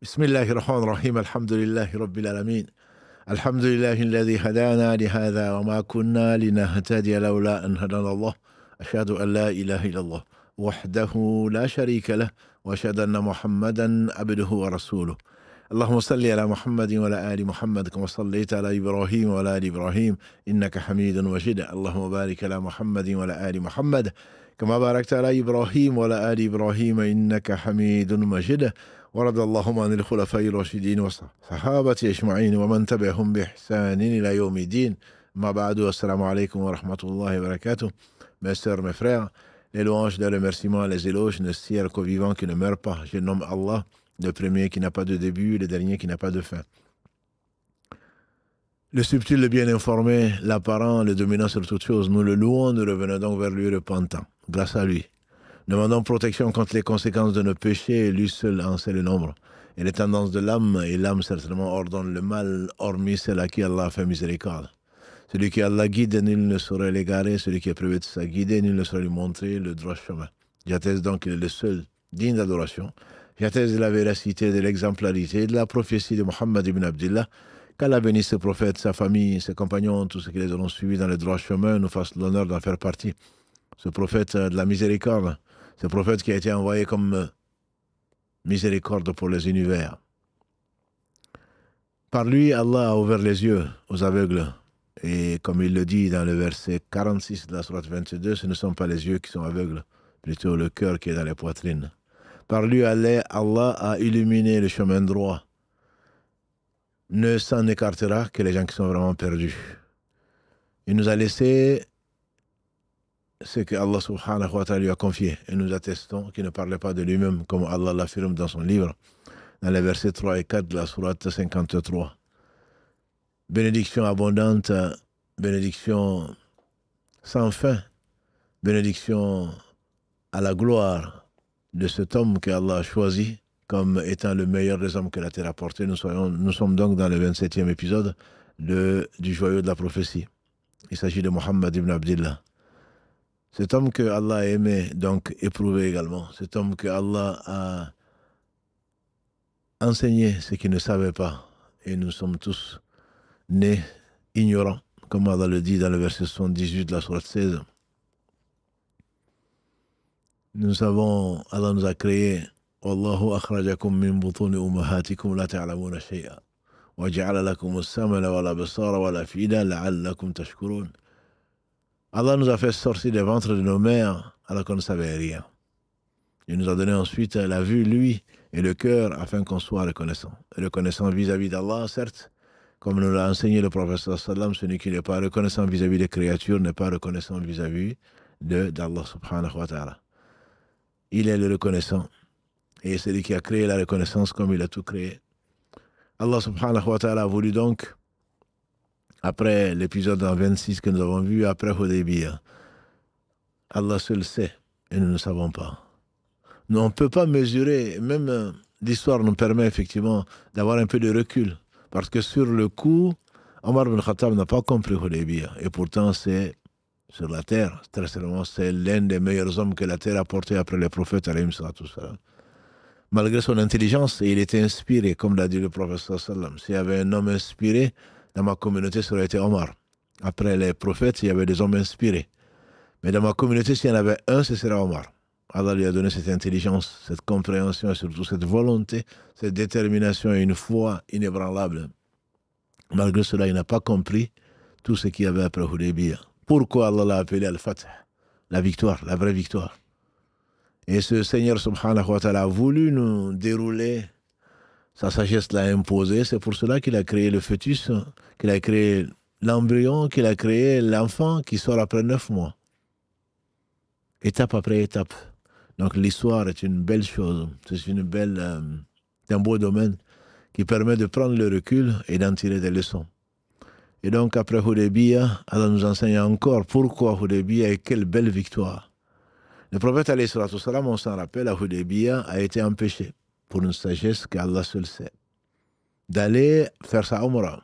بسم الله الرحمن الرحيم الحمد لله رب العالمين الحمد لله الذي هدانا لهذا وما كنا لنهتدي لولا أن هدانا الله أشهد أن لا إله إلا الله وحده لا شريك له وأشهد أن محمدا عبده ورسوله اللهم صل على محمد وعلى آل محمد كما صليت على إبراهيم وعلى آل إبراهيم إنك حميد مجيد اللهم بارك على محمد وعلى آل محمد كما باركت على إبراهيم وعلى آل إبراهيم إنك حميد مجيد ورضي اللهم عن الخلفاء الراشدين والصحابة أجمعين ومن تبعهم بإحسان إلى يوم الدين ما بعد السلام عليكم ورحمة الله وبركاته. Mes sœurs, mes frères, les louanges, les remerciements, les éloges ne cessent qu'au vivant qui ne meurt pas. Je nomme Allah, le premier qui n'a pas de début, le dernier qui n'a pas de fin. Le subtil, le bien informé, l'apparent, le dominant sur toute chose, nous le louons, nous revenons donc vers lui repentant, grâce à lui. Demandons protection contre les conséquences de nos péchés, et lui seul en sait le nombre. Et les tendances de l'âme, et l'âme certainement ordonne le mal, hormis celle à qui Allah a fait miséricorde. Celui qui Allah guide, nul ne saurait l'égarer, celui qui est privé de sa guidée, nul ne saurait lui montrer le droit chemin. J'atteste donc qu'il est le seul digne d'adoration. J'atteste de la véracité, de l'exemplarité, de la prophétie de Muhammad ibn Abdillah, qu'Allah bénisse ce prophète, sa famille, ses compagnons, tous ceux qui les auront suivis dans le droit chemin, nous fassent l'honneur d'en faire partie. Ce prophète de la miséricorde, ce prophète qui a été envoyé comme miséricorde pour les univers. Par lui, Allah a ouvert les yeux aux aveugles. Et comme il le dit dans le verset 46 de la sourate 22, ce ne sont pas les yeux qui sont aveugles, plutôt le cœur qui est dans les poitrines. Par lui, Allah a illuminé le chemin droit. Ne s'en écartera que les gens qui sont vraiment perdus. Il nous a laissé ce que Allah subhanahu wa ta'ala lui a confié. Et nous attestons qu'il ne parlait pas de lui-même, comme Allah l'affirme dans son livre, dans les versets 3 et 4 de la sourate 53. Bénédiction abondante, bénédiction sans fin, bénédiction à la gloire de cet homme que Allah a choisi comme étant le meilleur des hommes que la terre a porté. Nous sommes donc dans le 27e épisode du joyau de la prophétie. Il s'agit de Muhammad ibn Abdillah. Cet homme que Allah a aimé, donc éprouvé également. Cet homme que Allah a enseigné ce qu'il ne savait pas. Et nous sommes tous nés ignorants, comme Allah le dit dans le verset 78 de la sourate 16. Nous savons, Allah nous a créés. Wallahu akhrajakum min butuni ummahatikum la ta'lamuna shay'a. Wa ja'ala lakum as-sam'a wal absara wal af'ida la'allakum tashkurun. Allah nous a fait sortir des ventres de nos mères alors qu'on ne savait rien. Il nous a donné ensuite la vue, lui, et le cœur afin qu'on soit reconnaissant. Reconnaissant vis-à-vis d'Allah, certes, comme nous l'a enseigné le prophète sallam, celui qui n'est pas reconnaissant vis-à-vis des créatures n'est pas reconnaissant vis-à-vis d'Allah subhanahu wa ta'ala. Il est le reconnaissant. Et c'est lui qui a créé la reconnaissance comme il a tout créé. Allah subhanahu wa ta'ala a voulu donc, après l'épisode 26 que nous avons vu, après Hudaybiyah, Allah seul sait, et nous ne savons pas. Nous, on ne peut pas mesurer, même l'histoire nous permet effectivement d'avoir un peu de recul, parce que sur le coup, Omar ibn Khattab n'a pas compris Hudaybiyah, et pourtant c'est sur la terre, très certainement c'est l'un des meilleurs hommes que la terre a porté après les prophètes, alayhim salatu salam. Malgré son intelligence, il était inspiré, comme l'a dit le prophète sallam. S'il y avait un homme inspiré, dans ma communauté, ça aurait été Omar. Après les prophètes, il y avait des hommes inspirés. Mais dans ma communauté, s'il y en avait un, ce serait Omar. Allah lui a donné cette intelligence, cette compréhension et surtout cette volonté, cette détermination et une foi inébranlable. Malgré cela, il n'a pas compris tout ce qu'il y avait après Hudaybiyah. Pourquoi Allah l'a appelé Al-Fatih, la victoire, la vraie victoire. Et ce Seigneur subhanahu wa ta'ala a voulu nous dérouler. Sa sagesse l'a imposé, c'est pour cela qu'il a créé le fœtus, qu'il a créé l'embryon, qu'il a créé l'enfant qui sort après 9 mois. Étape après étape. Donc l'histoire est une belle chose, c'est un beau domaine qui permet de prendre le recul et d'en tirer des leçons. Et donc après Hudaybiyah, Allah nous enseigne encore pourquoi Hudaybiyah et quelle belle victoire. Le prophète alayhi salatu salam, on s'en rappelle, à Hudaybiyah a été empêché pour une sagesse qu'Allah seul sait, d'aller faire sa umrah.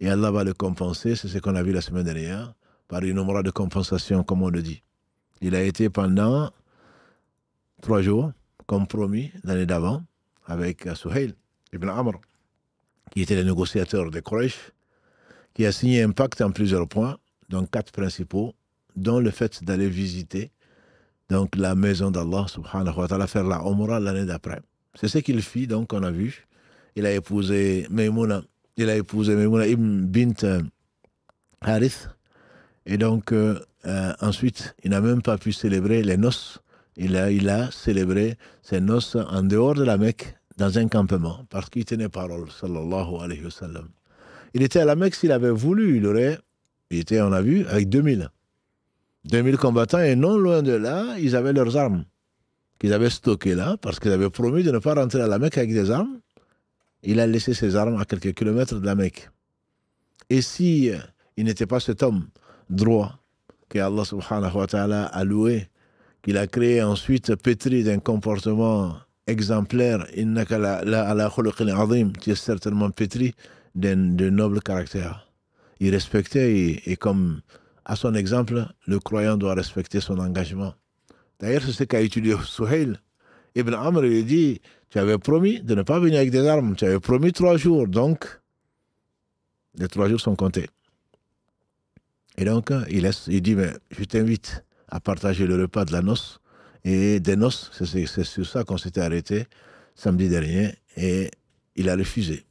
Et Allah va le compenser, c'est ce qu'on a vu la semaine dernière, par une umrah de compensation, comme on le dit. Il a été pendant 3 jours, comme promis l'année d'avant, avec Suhail ibn Amr, qui était le négociateur des Quraysh, qui a signé un pacte en plusieurs points, donc 4 principaux, dont le fait d'aller visiter donc la maison d'Allah subhanahu wa ta'ala, faire la Umrah l'année d'après. C'est ce qu'il fit, donc on a vu. Il a épousé Maimouna ibn bint Harith, et donc ensuite, il n'a même pas pu célébrer les noces. Il a célébré ses noces en dehors de la Mecque, dans un campement, parce qu'il tenait parole, sallallahu alayhi wa sallam. Il était à la Mecque, s'il avait voulu, il était, on a vu, avec 2000 combattants, et non loin de là, ils avaient leurs armes, qu'ils avaient stockées là, parce qu'ils avaient promis de ne pas rentrer à la Mecque avec des armes. Il a laissé ses armes à quelques kilomètres de la Mecque. Et si il n'était pas cet homme droit que Allah subhanahu wa ta'ala a loué, qu'il a créé ensuite pétri d'un comportement exemplaire, innaka la ala khuluqin azim, qui est certainement pétri d'un noble caractère. Il respectait, et comme à son exemple, le croyant doit respecter son engagement. D'ailleurs, c'est ce qu'a étudié Suhail ibn Amr. Il dit, tu avais promis de ne pas venir avec des armes, tu avais promis 3 jours, donc les 3 jours sont comptés. Et donc, il dit, mais je t'invite à partager le repas de la noce, et des noces, c'est sur ça qu'on s'était arrêté samedi dernier, et il a refusé.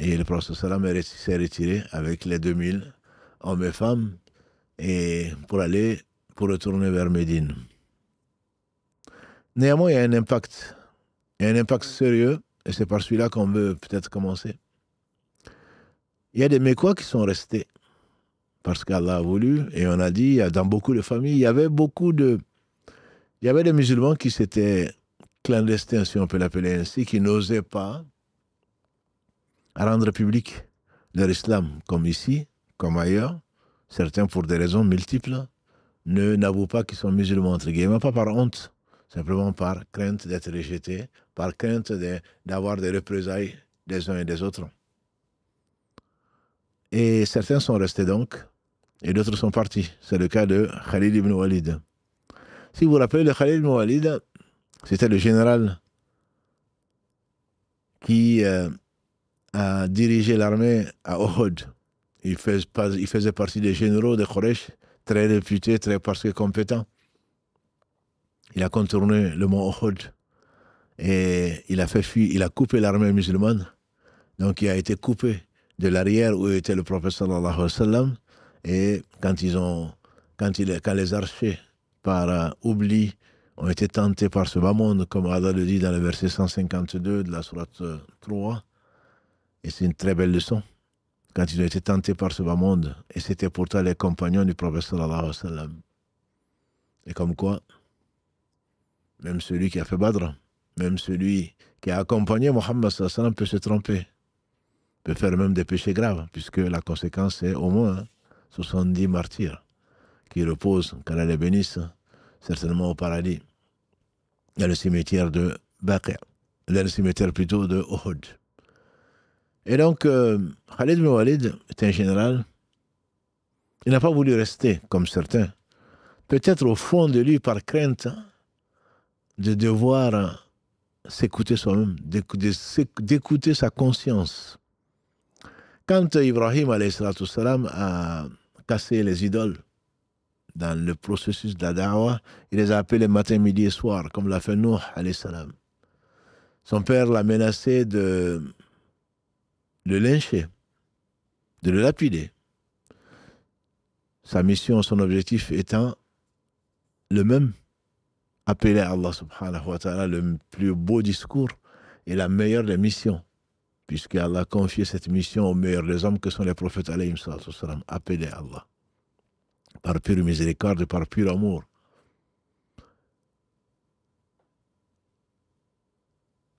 Et le prophète sallam s'est retiré avec les 2000 hommes et femmes, et pour retourner vers Médine. Néanmoins, il y a un impact sérieux, et c'est par celui-là qu'on veut peut-être commencer. Il y a des Mécois qui sont restés, parce qu'Allah a voulu, et on a dit, dans beaucoup de familles, il y avait des musulmans qui s'étaient clandestins, si on peut l'appeler ainsi, qui n'osaient pas rendre public leur islam, comme ici, comme ailleurs. Certains, pour des raisons multiples, n'avouent pas qu'ils sont musulmans, entre guillemets, pas par honte, simplement par crainte d'être rejetés, par crainte d'avoir des représailles des uns et des autres. Et certains sont restés donc, et d'autres sont partis. C'est le cas de Khalid ibn Walid. Si vous vous rappelez, le Khalid ibn Walid, c'était le général qui a dirigé l'armée à Uhud. Il faisait partie des généraux de Quraysh, très réputés, parce que compétents. Il a contourné le mont Uhud et il a coupé l'armée musulmane. Donc il a été coupé de l'arrière où était le prophète sallallahu alayhi wa sallam. Et quand les archers, par oubli, ont été tentés par ce bas monde, comme Allah le dit dans le verset 152 de la sourate 3, et c'est une très belle leçon, quand ils ont été tentés par ce bas monde, et c'était pourtant les compagnons du prophète sallallahu alayhi wa sallam. Et comme quoi, même celui qui a fait Badr, même celui qui a accompagné Mohammed sallallahu alayhi wa sallam peut se tromper, peut faire même des péchés graves, puisque la conséquence c'est au moins 70 martyrs qui reposent, qu'Allah les bénisse, certainement au paradis, dans le cimetière de Baqi', dans le cimetière plutôt de Uhud. Et donc, Khalid ibn Walid est un général. Il n'a pas voulu rester comme certains. Peut-être au fond de lui, par crainte de devoir s'écouter soi-même, d'écouter sa conscience. Quand Ibrahim alayhi salatu salam a cassé les idoles dans le processus de la da'wah, il les a appelés matin, midi et soir, comme l'a fait Nuh alayhi salam. Son père l'a menacé de le lyncher, de le lapider. Sa mission, son objectif étant le même, appeler Allah subhanahu wa ta'ala, le plus beau discours et la meilleure des missions, puisqu'Allah a confié cette mission aux meilleurs des hommes que sont les prophètes alayhim salatu salam, appeler Allah par pure miséricorde et par pur amour.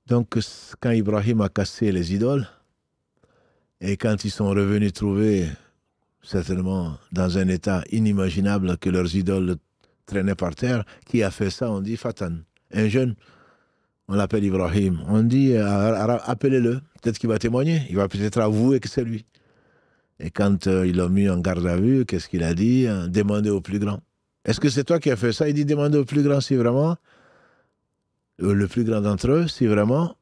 Donc quand Ibrahim a cassé les idoles et quand ils sont revenus trouver certainement dans un état inimaginable que leurs idoles traînaient par terre, qui a fait ça? On dit Fatan, un jeune, on l'appelle Ibrahim, on dit appelez-le, peut-être qu'il va témoigner, il va peut-être avouer que c'est lui. Et quand ils l'ont mis en garde à vue, qu'est-ce qu'il a dit? Demandez au plus grand. Est-ce que c'est toi qui as fait ça? Il dit demandez au plus grand si vraiment Le plus grand d'entre eux, si vraiment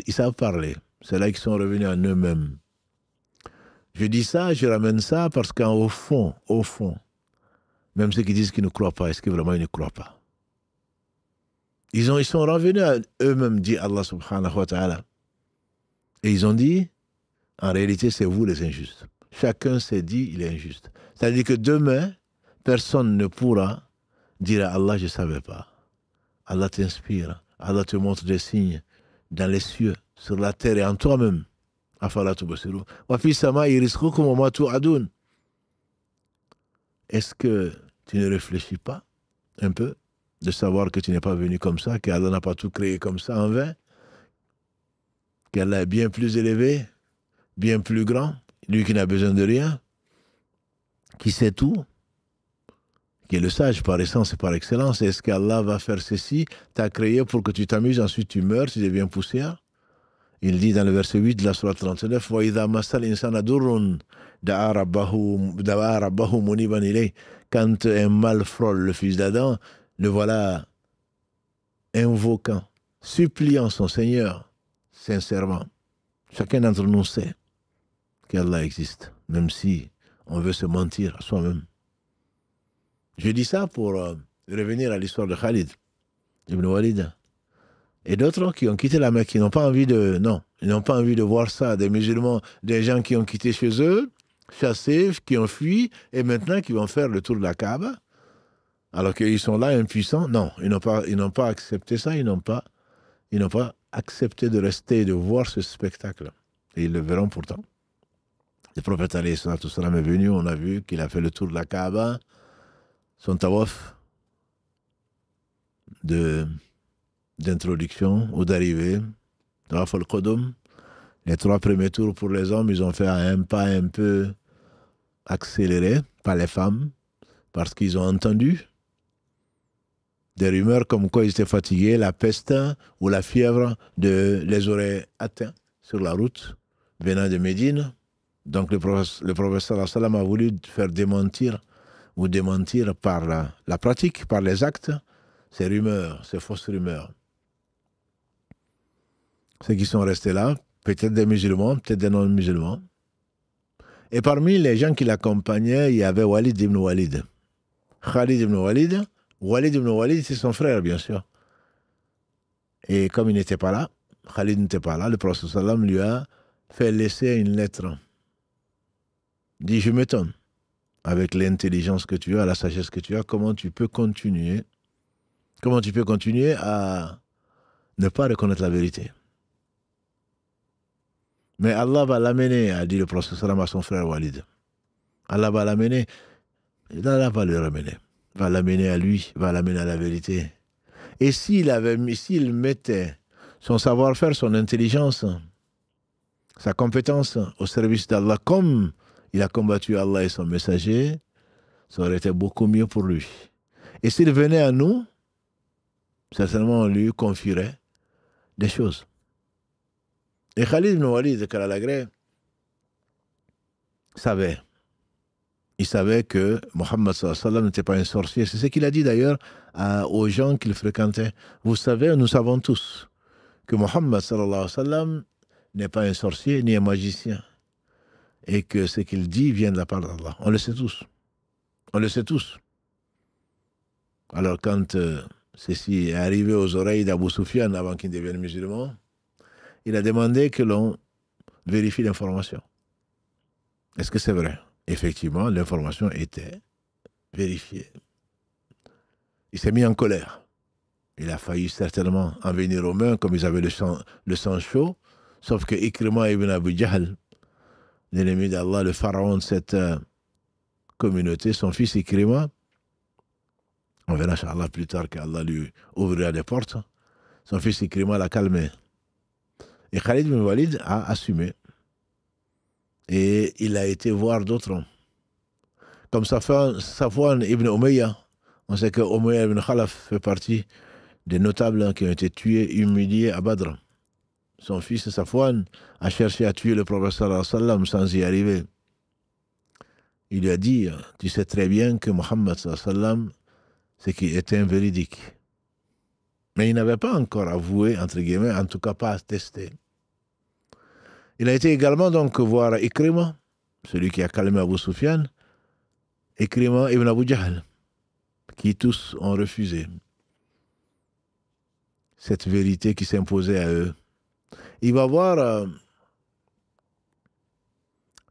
ils savent parler. C'est là qu'ils sont revenus en eux-mêmes. Je dis ça, je ramène ça parce qu'au fond, même ceux qui disent qu'ils ne croient pas, est-ce que vraiment ils ne croient pas? Ils sont revenus à eux-mêmes, dit Allah subhanahu wa ta'ala. Et ils ont dit, en réalité, c'est vous les injustes. Chacun s'est dit, il est injuste. C'est-à-dire que demain, personne ne pourra dire à Allah, je ne savais pas. Allah t'inspire, Allah te montre des signes dans les cieux, sur la terre et en toi-même. Est-ce que tu ne réfléchis pas un peu de savoir que tu n'es pas venu comme ça, qu'Allah n'a pas tout créé comme ça en vain, qu'Allah est bien plus élevé, bien plus grand, lui qui n'a besoin de rien, qui sait tout, qui est le sage par essence et par excellence. Est-ce qu'Allah va faire ceci, t'a créé pour que tu t'amuses, ensuite tu meurs, tu deviens poussière? Il dit dans le verset 8 de la sourate 39, وَإِذَا مَسَّ الْإِنسَانَ ضُرٌّ دَعَا رَبَّهُ مُنِيبًا إِلَيْهِ. Quand un mal frôle le fils d'Adam, le voilà invoquant, suppliant son Seigneur, sincèrement. Chacun d'entre nous sait qu'Allah existe, même si on veut se mentir à soi-même. Je dis ça pour revenir à l'histoire de Khalid ibn Walid. Et d'autres qui ont quitté la Mecque, qui n'ont pas envie de... Non, ils n'ont pas envie de voir ça. Des musulmans, des gens qui ont quitté chez eux, chassés, qui ont fui, et maintenant qui vont faire le tour de la Kaaba, alors qu'ils sont là impuissants. Non, ils n'ont pas accepté ça, ils n'ont pas accepté de rester et de voir ce spectacle. Et ils le verront pourtant. Le prophète alayhi salatu wassalam est venu, on a vu qu'il a fait le tour de la Kaaba, son tawaf d'introduction ou d'arrivée, tawaf al-Qudum. Les 3 premiers tours pour les hommes, ils ont fait un pas un peu accéléré, pas les femmes, parce qu'ils ont entendu des rumeurs comme quoi ils étaient fatigués, la peste ou la fièvre les aurait atteints sur la route venant de Médine. Donc le prophète sallallahu alayhi wa sallam a voulu faire démentir par la pratique, par les actes, ces rumeurs, ces fausses rumeurs. Ceux qui sont restés là, peut-être des musulmans, peut-être des non-musulmans. Et parmi les gens qui l'accompagnaient, il y avait Walid ibn Walid. Khalid ibn Walid. Walid ibn Walid, c'est son frère, bien sûr. Et comme il n'était pas là, Khalid n'était pas là, le prophète sallam lui a fait laisser une lettre. Il dit, je m'étonne, avec l'intelligence que tu as, la sagesse que tu as, comment tu peux continuer à ne pas reconnaître la vérité. Mais Allah va l'amener, a dit le prophète sallam à son frère Walid. Allah va l'amener, Allah va le ramener. Va l'amener à lui, va l'amener à la vérité. Et s'il mettait son savoir-faire, son intelligence, sa compétence au service d'Allah, comme il a combattu Allah et son messager, ça aurait été beaucoup mieux pour lui. Et s'il venait à nous, certainement on lui confierait des choses. Et Khalid ibn Walid, Kalalagré, savait. Il savait que Mohammed sallallahu alayhi wa sallam n'était pas un sorcier. C'est ce qu'il a dit d'ailleurs aux gens qu'il fréquentait. Vous savez, nous savons tous que Mohammed sallallahu alayhi wa sallam n'est pas un sorcier ni un magicien. Et que ce qu'il dit vient de la part d'Allah. On le sait tous. On le sait tous. Alors quand ceci est arrivé aux oreilles d'Abu Sufyan avant qu'il devienne musulman, il a demandé que l'on vérifie l'information. Est-ce que c'est vrai? Effectivement, l'information était vérifiée. Il s'est mis en colère. Il a failli certainement en venir aux mains, comme ils avaient le sang chaud, sauf que Ikrima ibn Abu Jahl, l'ennemi d'Allah, le pharaon de cette communauté, son fils Ikrima, on verra Inch'Allah plus tard qu'Allah lui ouvrira des portes, son fils Ikrima l'a calmé. Et Khalid ibn Walid a assumé. Et il a été voir d'autres. Comme Safwan ibn Umayya. On sait que Umayya ibn Khalaf fait partie des notables qui ont été tués, humiliés à Badr. Son fils Safwan a cherché à tuer le prophète sallallahu alayhi wa sallam sans y arriver. Il lui a dit, tu sais très bien que Mohammed sallallahu alayhi wa sallam, c'est qu'il était un véridique. Mais il n'avait pas encore avoué, entre guillemets, en tout cas pas attesté. Il a été également donc voir Ikrima, celui qui a calmé Abu Sufyan, Ikrima ibn Abu Jahl, qui tous ont refusé cette vérité qui s'imposait à eux. Il va voir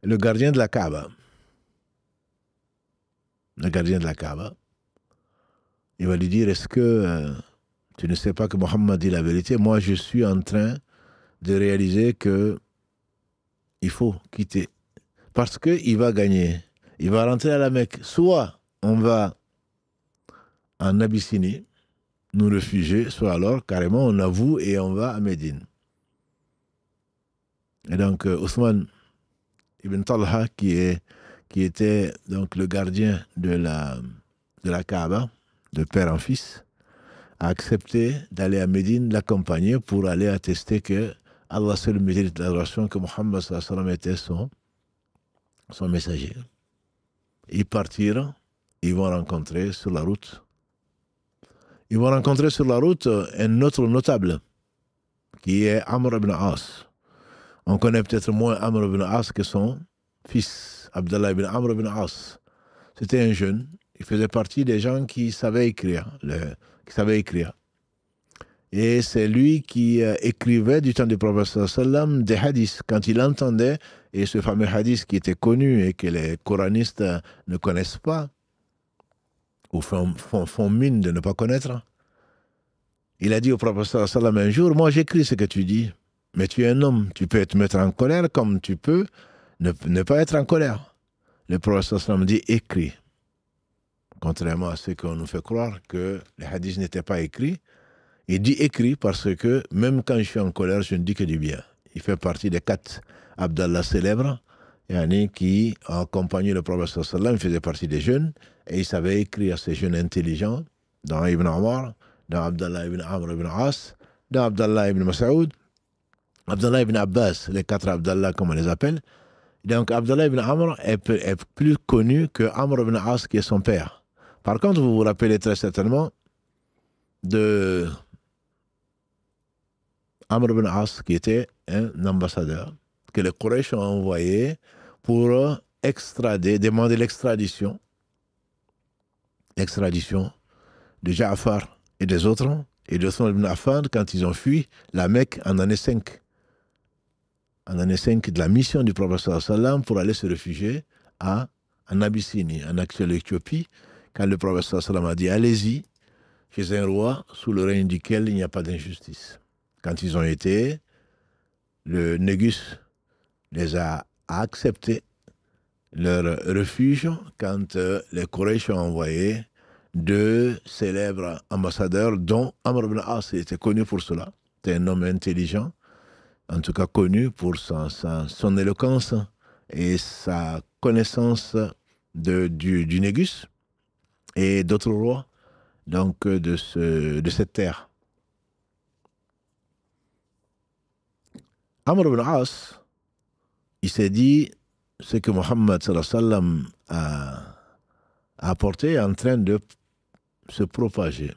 le gardien de la Kaaba. Le gardien de la Kaaba. Il va lui dire, est-ce que tu ne sais pas que Mohammed dit la vérité? Moi, je suis en train de réaliser que il faut quitter. Parce qu'il va gagner. Il va rentrer à la Mecque. Soit on va en Abyssinie, nous réfugier, soit alors carrément on avoue et on va à Médine. Et donc Othman ibn Talha, qui était donc le gardien de la Kaaba, de père en fils, a accepté d'aller à Médine, l'accompagner pour aller attester que Allah seul mérite l'adoration, que Mohammed sallallahu alayhi wa sallam était son messager. Ils partirent, ils vont rencontrer sur la route. Ils vont rencontrer sur la route un autre notable, qui est Amr ibn As. On connaît peut-être moins Amr ibn As que son fils, Abdallah ibn Amr ibn As. C'était un jeune, il faisait partie des gens qui savaient écrire. Et c'est lui qui écrivait du temps du prophète sallam des hadiths. Quand il entendait, et ce fameux hadith qui était connu et que les coranistes ne connaissent pas, ou font mine de ne pas connaître, il a dit au prophète sallam un jour, moi j'écris ce que tu dis, mais tu es un homme, tu peux te mettre en colère comme tu peux ne pas être en colère. Le prophète sallam dit, écris. Contrairement à ce qu'on nous fait croire que les hadiths n'étaient pas écrits, il dit écrit parce que même quand je suis en colère, je ne dis que du bien. Il fait partie des 4 Abdallah célèbres, qui ont accompagné le prophète sallam, il faisait partie des jeunes, et il savait écrire à ces jeunes intelligents, dans Ibn Omar, dans Abdallah ibn Amr ibn As, dans Abdallah ibn Mas'oud, Abdallah ibn Abbas, les 4 Abdallah comme on les appelle. Donc Abdallah ibn Amr est plus connu que Amr ibn As qui est son père. Par contre, vous vous rappelez très certainement de Amr ibn As, qui était un ambassadeur que les Quraysh ont envoyé pour demander l'extradition de Ja'far et des autres, et de Othman ibn Affan quand ils ont fui la Mecque en année 5. En année 5 de la mission du prophète sallallahu alayhi wa sallam pour aller se réfugier en Abyssinie, en actuelle Éthiopie, quand le prophète sallallahu alayhi wa sallam a dit allez-y chez un roi sous le règne duquel il n'y a pas d'injustice. Quand ils ont été, le Négus les a accepté leur refuge quand les Quraysh ont envoyé 2 célèbres ambassadeurs, dont Amr ibn As était connu pour cela. C'était un homme intelligent, en tout cas connu pour son éloquence et sa connaissance du Négus et d'autres rois donc de cette terre. Amr ibn As, il s'est dit ce que Mohammed sallallahu alayhi wa sallam a apporté est en train de se propager.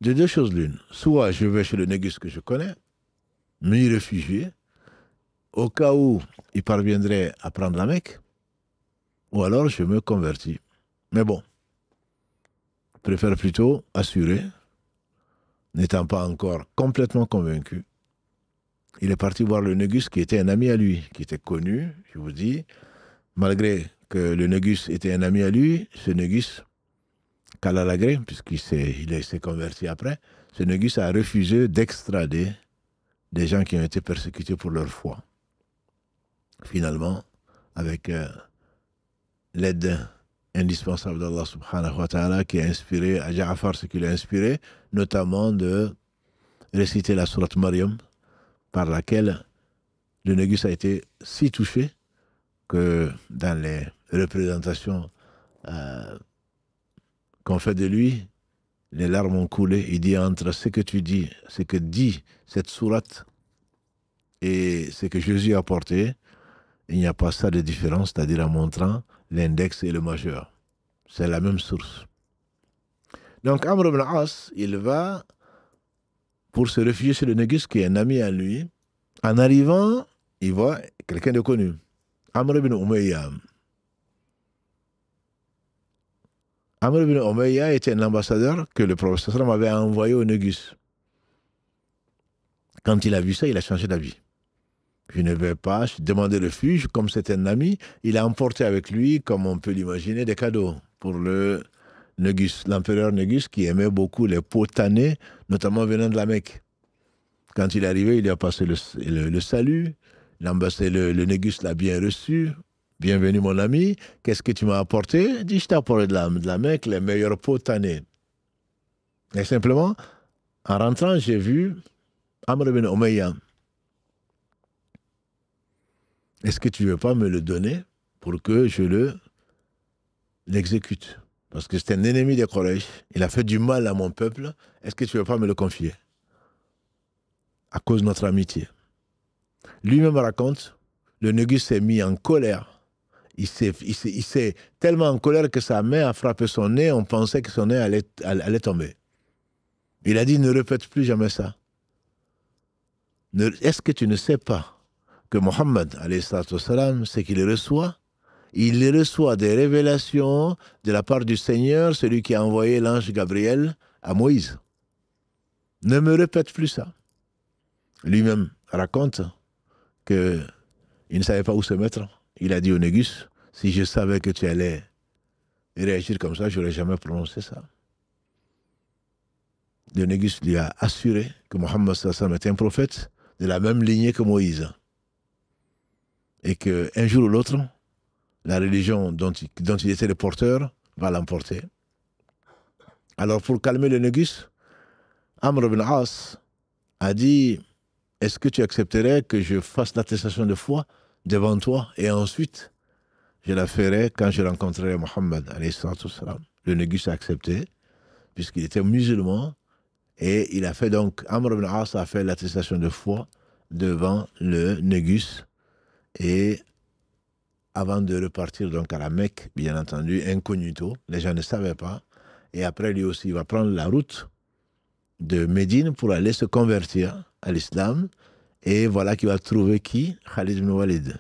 De 2 choses l'une. Soit je vais chez le Négus que je connais, m'y réfugier, au cas où il parviendrait à prendre la Mecque, ou alors je me convertis. Mais bon, je préfère plutôt assurer, n'étant pas encore complètement convaincu. Il est parti voir le Négus qui était un ami à lui, qui était connu, je vous dis, malgré que le Négus était un ami à lui, ce Négus, qu'Allah l'agrée, puisqu'il s'est converti après, ce Négus a refusé d'extrader des gens qui ont été persécutés pour leur foi. Finalement, avec l'aide indispensable d'Allah subhanahu wa ta'ala, qui a inspiré à Ja'far ce qu'il a inspiré, notamment de réciter la sourate Maryam, par laquelle le Négus a été si touché que dans les représentations qu'on fait de lui, les larmes ont coulé. Il dit entre ce que tu dis, ce que dit cette sourate et ce que Jésus a apporté, il n'y a pas ça de différence, c'est-à-dire en montrant l'index et le majeur. C'est la même source. Donc Amr ibn As, il va pour se réfugier chez le Négus, qui est un ami à lui. En arrivant, il voit quelqu'un de connu, Amr ibn Umayya. Amr ibn Umayya était un ambassadeur que le prophète sallam avait envoyé au Négus. Quand il a vu ça, il a changé d'avis. Je ne vais pas demander refuge, comme c'est un ami. Il a emporté avec lui, comme on peut l'imaginer, des cadeaux pour le Négus, l'empereur Négus, qui aimait beaucoup les peaux tannées, notamment venant de la Mecque. Quand il est arrivé, il lui a passé le salut. Le Négus l'a bien reçu. Bienvenue mon ami, qu'est-ce que tu m'as apporté? Il dit, je t'ai apporté de la Mecque, les meilleures peaux tannées. Et simplement, en rentrant, j'ai vu Amr ibn Umayya. Est-ce que tu ne veux pas me le donner pour que je l'exécute? Parce que c'est un ennemi des Quraysh. Il a fait du mal à mon peuple. Est-ce que tu ne veux pas me le confier? À cause de notre amitié. Lui-même raconte, le Négus s'est mis en colère. Il s'est tellement en colère que sa main a frappé son nez. On pensait que son nez allait tomber. Il a dit, ne répète plus jamais ça. Est-ce que tu ne sais pas que Mohammed, c'est qu'il reçoit? Il reçoit des révélations de la part du Seigneur, celui qui a envoyé l'ange Gabriel à Moïse. Ne me répète plus ça. Lui-même raconte qu'il ne savait pas où se mettre. Il a dit au Négus, si je savais que tu allais réagir comme ça, je n'aurais jamais prononcé ça. Le Négus lui a assuré que Mohammed était un prophète de la même lignée que Moïse. Et qu'un jour ou l'autre, la religion dont il était le porteur va l'emporter. Alors pour calmer le Négus, Amr ibn As a dit, est-ce que tu accepterais que je fasse l'attestation de foi devant toi et ensuite je la ferai quand je rencontrerai Mohammed. Le Négus a accepté puisqu'il était musulman et il a fait donc, Amr ibn As a fait l'attestation de foi devant le Négus et avant de repartir donc à la Mecque, bien entendu, incognito, les gens ne savaient pas. Et après, lui aussi, il va prendre la route de Médine pour aller se convertir à l'islam. Et voilà qu'il va trouver qui? Khalid ibn Walid.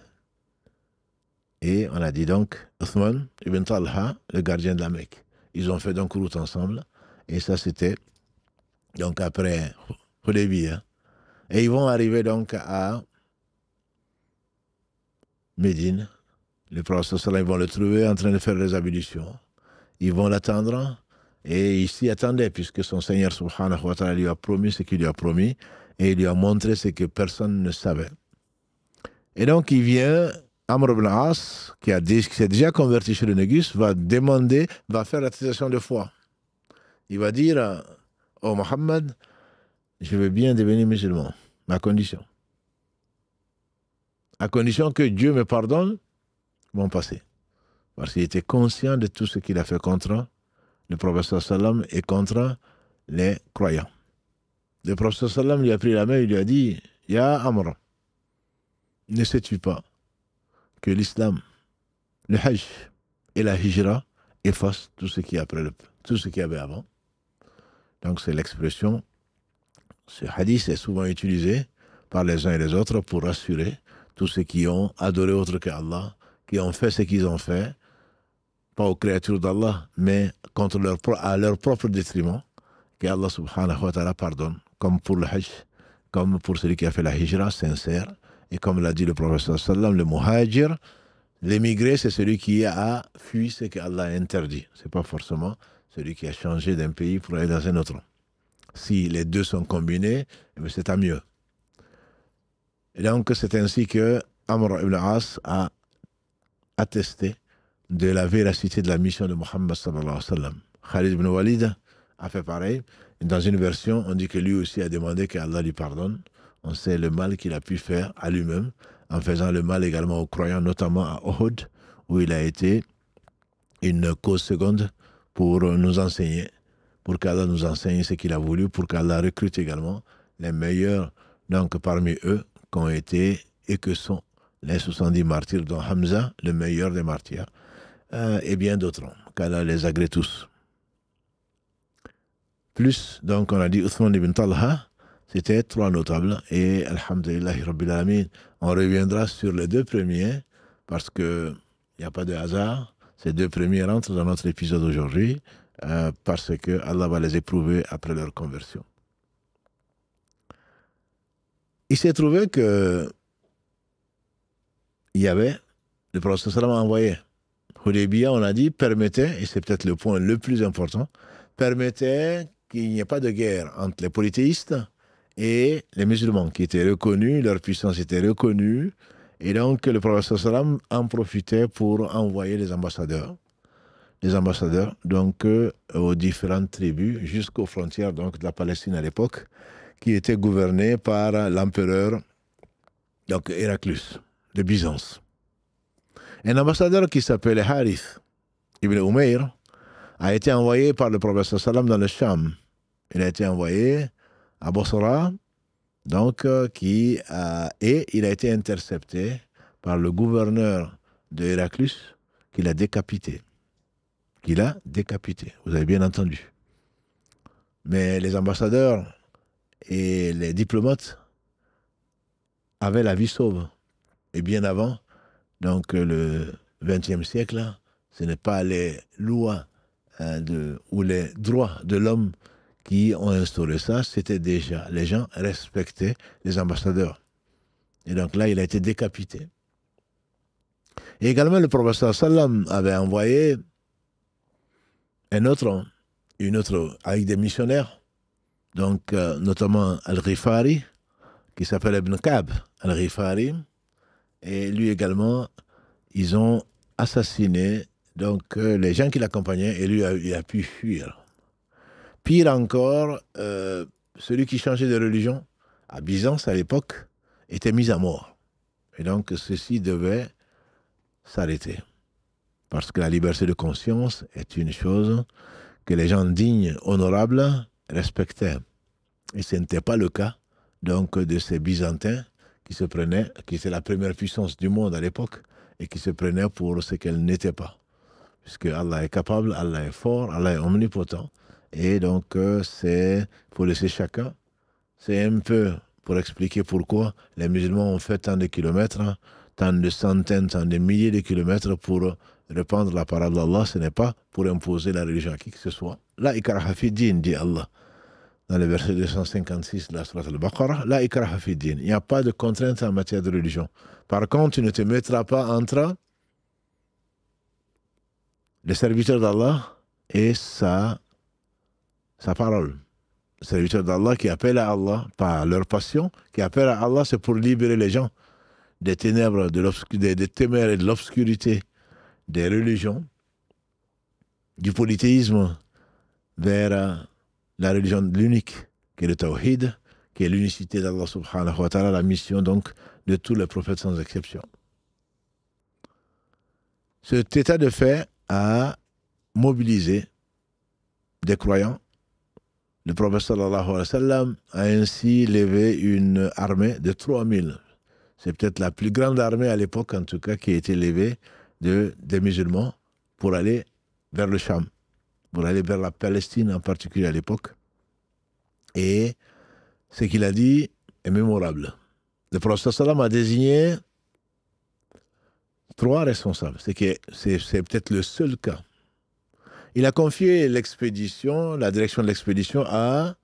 Et on a dit donc, Uthman ibn Talha, le gardien de la Mecque. Ils ont fait donc route ensemble. Et ça, c'était donc après Hudaybiyah. Et ils vont arriver donc à Médine. Les prophètes sallam, ils vont le trouver en train de faire les ablutions. Ils vont l'attendre et il s'y attendait puisque son Seigneur subhanahu wa ta'ala lui a promis ce qu'il lui a promis et il lui a montré ce que personne ne savait. Et donc il vient, Amr ibn As, qui s'est déjà converti chez le Négus, va faire l'attestation de foi. Il va dire, oh Mohammed, je veux bien devenir musulman, ma condition. À condition que Dieu me pardonne mon passé. Parce qu'il était conscient de tout ce qu'il a fait contre le prophète sallam et contre les croyants. Le prophète sallam lui a pris la main et lui a dit, Ya Amr, ne sais-tu pas que l'islam, le hajj et la hijra effacent tout ce qui y avait avant. Donc c'est l'expression, ce hadith est souvent utilisé par les uns et les autres pour rassurer tous ceux qui ont adoré autre qu'Allah, qui ont fait ce qu'ils ont fait, pas aux créatures d'Allah, mais à leur propre détriment, qu'Allah subhanahu wa ta'ala pardonne, comme pour le hajj, comme pour celui qui a fait la hijra sincère, et comme l'a dit le prophète sallam, le muhajir, l'émigré, c'est celui qui a fui ce qu'Allah a interdit. Ce n'est pas forcément celui qui a changé d'un pays pour aller dans un autre. Si les deux sont combinés, c'est à mieux. Et donc, c'est ainsi que Amr ibn As a attesté de la véracité de la mission de Mohammed sallallahu alayhi wa sallam. Khalid ibn Walid a fait pareil. Dans une version, on dit que lui aussi a demandé qu'Allah lui pardonne. On sait le mal qu'il a pu faire à lui-même, en faisant le mal également aux croyants, notamment à Uhud, où il a été une cause seconde pour nous enseigner, pour qu'Allah nous enseigne ce qu'il a voulu, pour qu'Allah recrute également les meilleurs, donc parmi eux, qui ont été et que sont les 70 martyrs, dont Hamza, le meilleur des martyrs, et bien d'autres, qu'Allah les agrée tous. plus, donc on a dit Uthman ibn Talha, c'était 3 notables. Et alhamdulillahi rabbil alamin, on reviendra sur les 2 premiers, parce qu'il n'y a pas de hasard. Ces 2 premiers rentrent dans notre épisode aujourd'hui, parce que Allah va les éprouver après leur conversion. Il s'est trouvé que il y avait, le prophète sallam a envoyé. Hudaybiyah, on a dit, permettait, et c'est peut-être le point le plus important, permettait qu'il n'y ait pas de guerre entre les polythéistes et les musulmans, qui étaient reconnus, leur puissance était reconnue, et donc le prophète sallam en profitait pour envoyer des ambassadeurs donc aux différentes tribus, jusqu'aux frontières donc, de la Palestine à l'époque, qui était gouvernée par l'empereur donc Héraclius de Byzance. Un ambassadeur qui s'appelait Harith ibn Umayr a été envoyé par le prophète sallam dans le Cham. Il a été envoyé à Bosra, donc, et il a été intercepté par le gouverneur de Héraclius, qui l'a décapité. Vous avez bien entendu. Mais les ambassadeurs et les diplomates avaient la vie sauve. Et bien avant, donc le XXe siècle, ce n'est pas les lois ou les droits de l'homme qui ont instauré ça, c'était déjà, les gens respectaient les ambassadeurs. Et donc là, il a été décapité. Et également, le prophète sallam avait envoyé une autre, avec des missionnaires, donc notamment Al-Ghifari, qui s'appelle Ibn Ka'b Al-Ghifari, et lui également, ils ont assassiné donc, les gens qui l'accompagnaient, et lui, il a pu fuir. Pire encore, celui qui changeait de religion, à Byzance à l'époque, était mis à mort. Et donc, ceci devait s'arrêter. Parce que la liberté de conscience est une chose que les gens dignes, honorables, respectaient. Et ce n'était pas le cas donc, de ces Byzantins qui étaient la première puissance du monde à l'époque, et qui se prenaient pour ce qu'elles n'étaient pas. Puisque Allah est capable, Allah est fort, Allah est omnipotent. Et donc, pour laisser chacun, c'est un peu pour expliquer pourquoi les musulmans ont fait tant de kilomètres, tant de centaines, tant de milliers de kilomètres pour répandre la parole d'Allah. Ce n'est pas pour imposer la religion à qui que ce soit. La ikraha fi din, dit Allah. Dans le verset 256 de la Sourate Al-Baqarah, la ikraha fi din. Il n'y a pas de contrainte en matière de religion. Par contre, tu ne te mettras pas entre les serviteurs d'Allah et sa parole. Les serviteurs d'Allah qui appellent à Allah par leur passion, qui appellent à Allah, c'est pour libérer les gens des ténèbres, des témères et de l'obscurité des religions, du polythéisme vers la religion l'unique, qui est le tawhid, qui est l'unicité d'Allah subhanahu wa ta'ala, la mission donc de tous les prophètes sans exception. Cet état de fait a mobilisé des croyants. Le prophète sallallahu alayhi wa sallam a ainsi levé une armée de 3000. C'est peut-être la plus grande armée à l'époque, en tout cas, qui a été levée des musulmans pour aller vers le Cham, pour aller vers la Palestine en particulier à l'époque. Et ce qu'il a dit est mémorable. Le prophète sallam a désigné 3 responsables. C'est peut-être le seul cas. Il a confié l'expédition, la direction de l'expédition à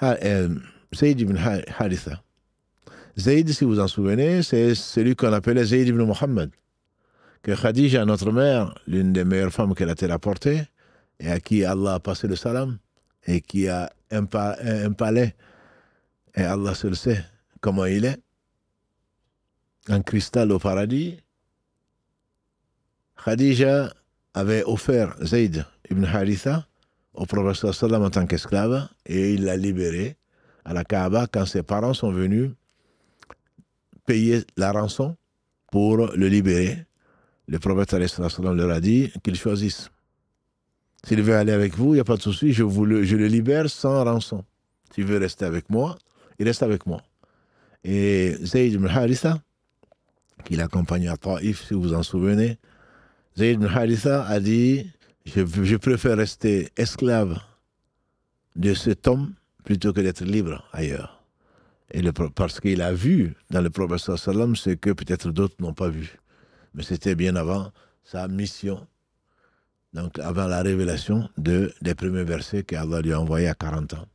Zayd ibn Haritha. Zayd, si vous vous en souvenez, c'est celui qu'on appelait Zayd ibn Muhammad, que Khadija, notre mère, l'une des meilleures femmes qu'elle a été rapportée, et à qui Allah a passé le salam, et qui a un palais, et Allah seul sait comment il est, en cristal au paradis. Khadija avait offert Zayd ibn Haritha au prophète sallam en tant qu'esclave, et il l'a libéré à la Kaaba quand ses parents sont venus payer la rançon pour le libérer. Le prophète sallam leur a dit qu'ils choisissent. S'il veut aller avec vous, il n'y a pas de souci, je le libère sans rançon. S'il veut rester avec moi, il reste avec moi. Et Zayd ibn Haritha, qui l'accompagnait à Taïf, si vous vous en souvenez, Zayd ibn Haritha a dit, je préfère rester esclave de cet homme plutôt que d'être libre ailleurs. Parce qu'il a vu dans le prophète sallam ce que peut-être d'autres n'ont pas vu. Mais c'était bien avant sa mission, donc avant la révélation des premiers versets qu'Allah lui a envoyés à 40 ans.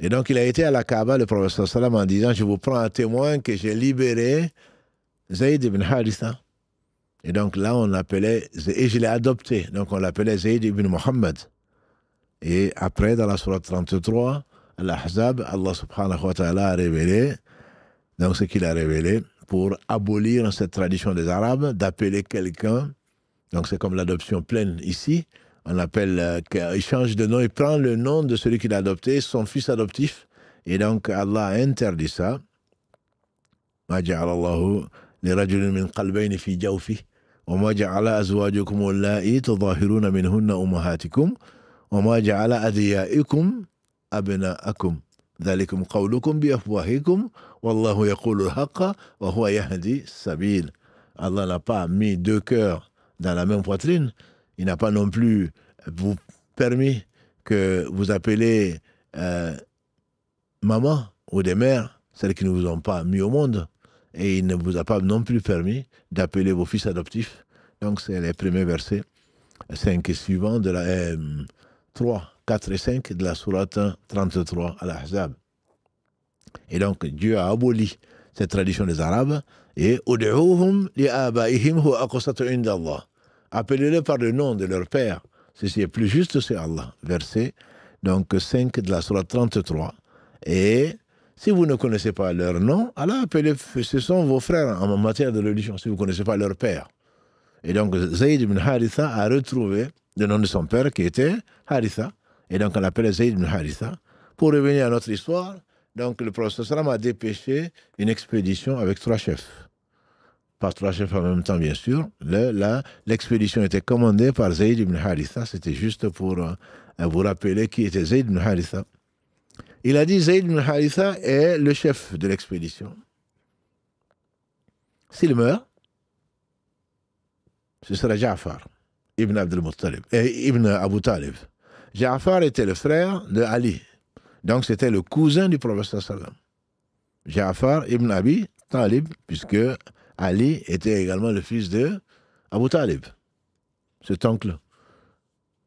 Et donc il a été à la Kaaba, le prophète sallam, en disant, je vous prends à témoin que j'ai libéré Zayd ibn Haritha. Et donc là, on l'appelait, et je l'ai adopté, donc on l'appelait Zayd ibn Muhammad. Et après, dans la sourate 33, Al-Ahzab, Allah subhanahu wa ta'ala a révélé, donc ce qu'il a révélé, pour abolir cette tradition des Arabes, d'appeler quelqu'un, donc c'est comme l'adoption pleine ici, on appelle, il change de nom, il prend le nom de celui qu'il a adopté, son fils adoptif, et donc Allah a interdit ça. ما جعل الله لرجل من قلبين في جوفه وما جعل أزواجكم اللائي تظاهرون منهن أمهاتكم وما جعل أدعيائكم أبناءكم ذلكم قولكم بأفواهكم والله يقول الحق وهو يهدي السبيل. Allah n'a pas mis deux cœurs dans la même poitrine. Il n'a pas non plus vous permis que vous appelez maman ou des mères, celles qui ne vous ont pas mis au monde. Et il ne vous a pas non plus permis d'appeler vos fils adoptifs. Donc, c'est les premiers versets 5 et suivants de la 3, 4 et 5 de la sourate 33 à l'Ahzab. Et donc, Dieu a aboli cette tradition des Arabes et ud'uhum li abaihim huwa aqsatu inda Allah. Appelez-les par le nom de leur père. Ceci est plus juste, c'est Allah. Verset donc 5 de la sourate 33. Et si vous ne connaissez pas leur nom, alors appelez, ce sont vos frères en matière de religion, si vous ne connaissez pas leur père. Et donc, Zayd ibn Haritha a retrouvé le nom de son père qui était Haritha. Et donc, on l'appelait Zayd ibn Haritha. Pour revenir à notre histoire, donc le prophète sallam a dépêché une expédition avec 3 chefs. Pas 3 chefs en même temps, bien sûr. L'expédition était commandée par Zayd ibn Haritha. C'était juste pour vous rappeler qui était Zayd ibn Haritha. Il a dit Zayd ibn Haritha est le chef de l'expédition. S'il meurt, ce sera Ja'far, ibn Abdul Muttalib, ibn Abu Talib. Ja'far était le frère de Ali. Donc c'était le cousin du prophète sallam. Ja'far ibn Abi Talib, puisque Ali était également le fils de Abu Talib, cet oncle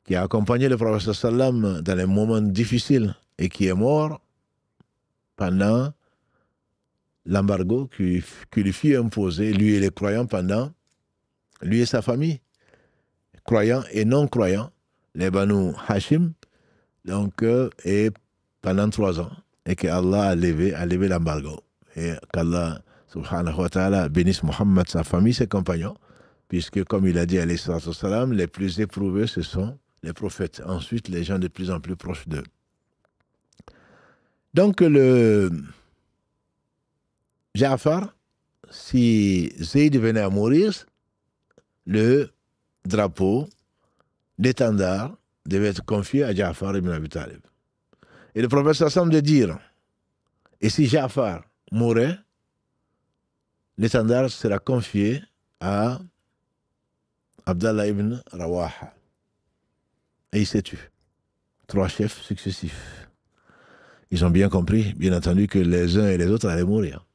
qui a accompagné le prophète sallam dans les moments difficiles et qui est mort pendant l'embargo qui lui fut imposé, lui et les croyants, lui et sa famille, croyants et non-croyants, les Banu Hashim, donc, et pendant 3 ans, et qu'Allah a levé l'embargo. Et qu'Allah, subhanahu wa ta'ala, bénisse Muhammad, sa famille, ses compagnons, puisque, comme il a dit, alayhi salatu wassalam, les plus éprouvés, ce sont les prophètes. Ensuite, les gens de plus en plus proches d'eux. Donc, le Ja'far, si Zayd venait à mourir, le drapeau, l'étendard, devait être confié à Ja'far ibn Abi Talib. Et le prophète sallam de dire, et si Ja'far mourait, l'étendard sera confié à Abdallah ibn Rawaha. Et il s'est tué. 3 chefs successifs. Ils ont bien compris, bien entendu, que les uns et les autres allaient mourir.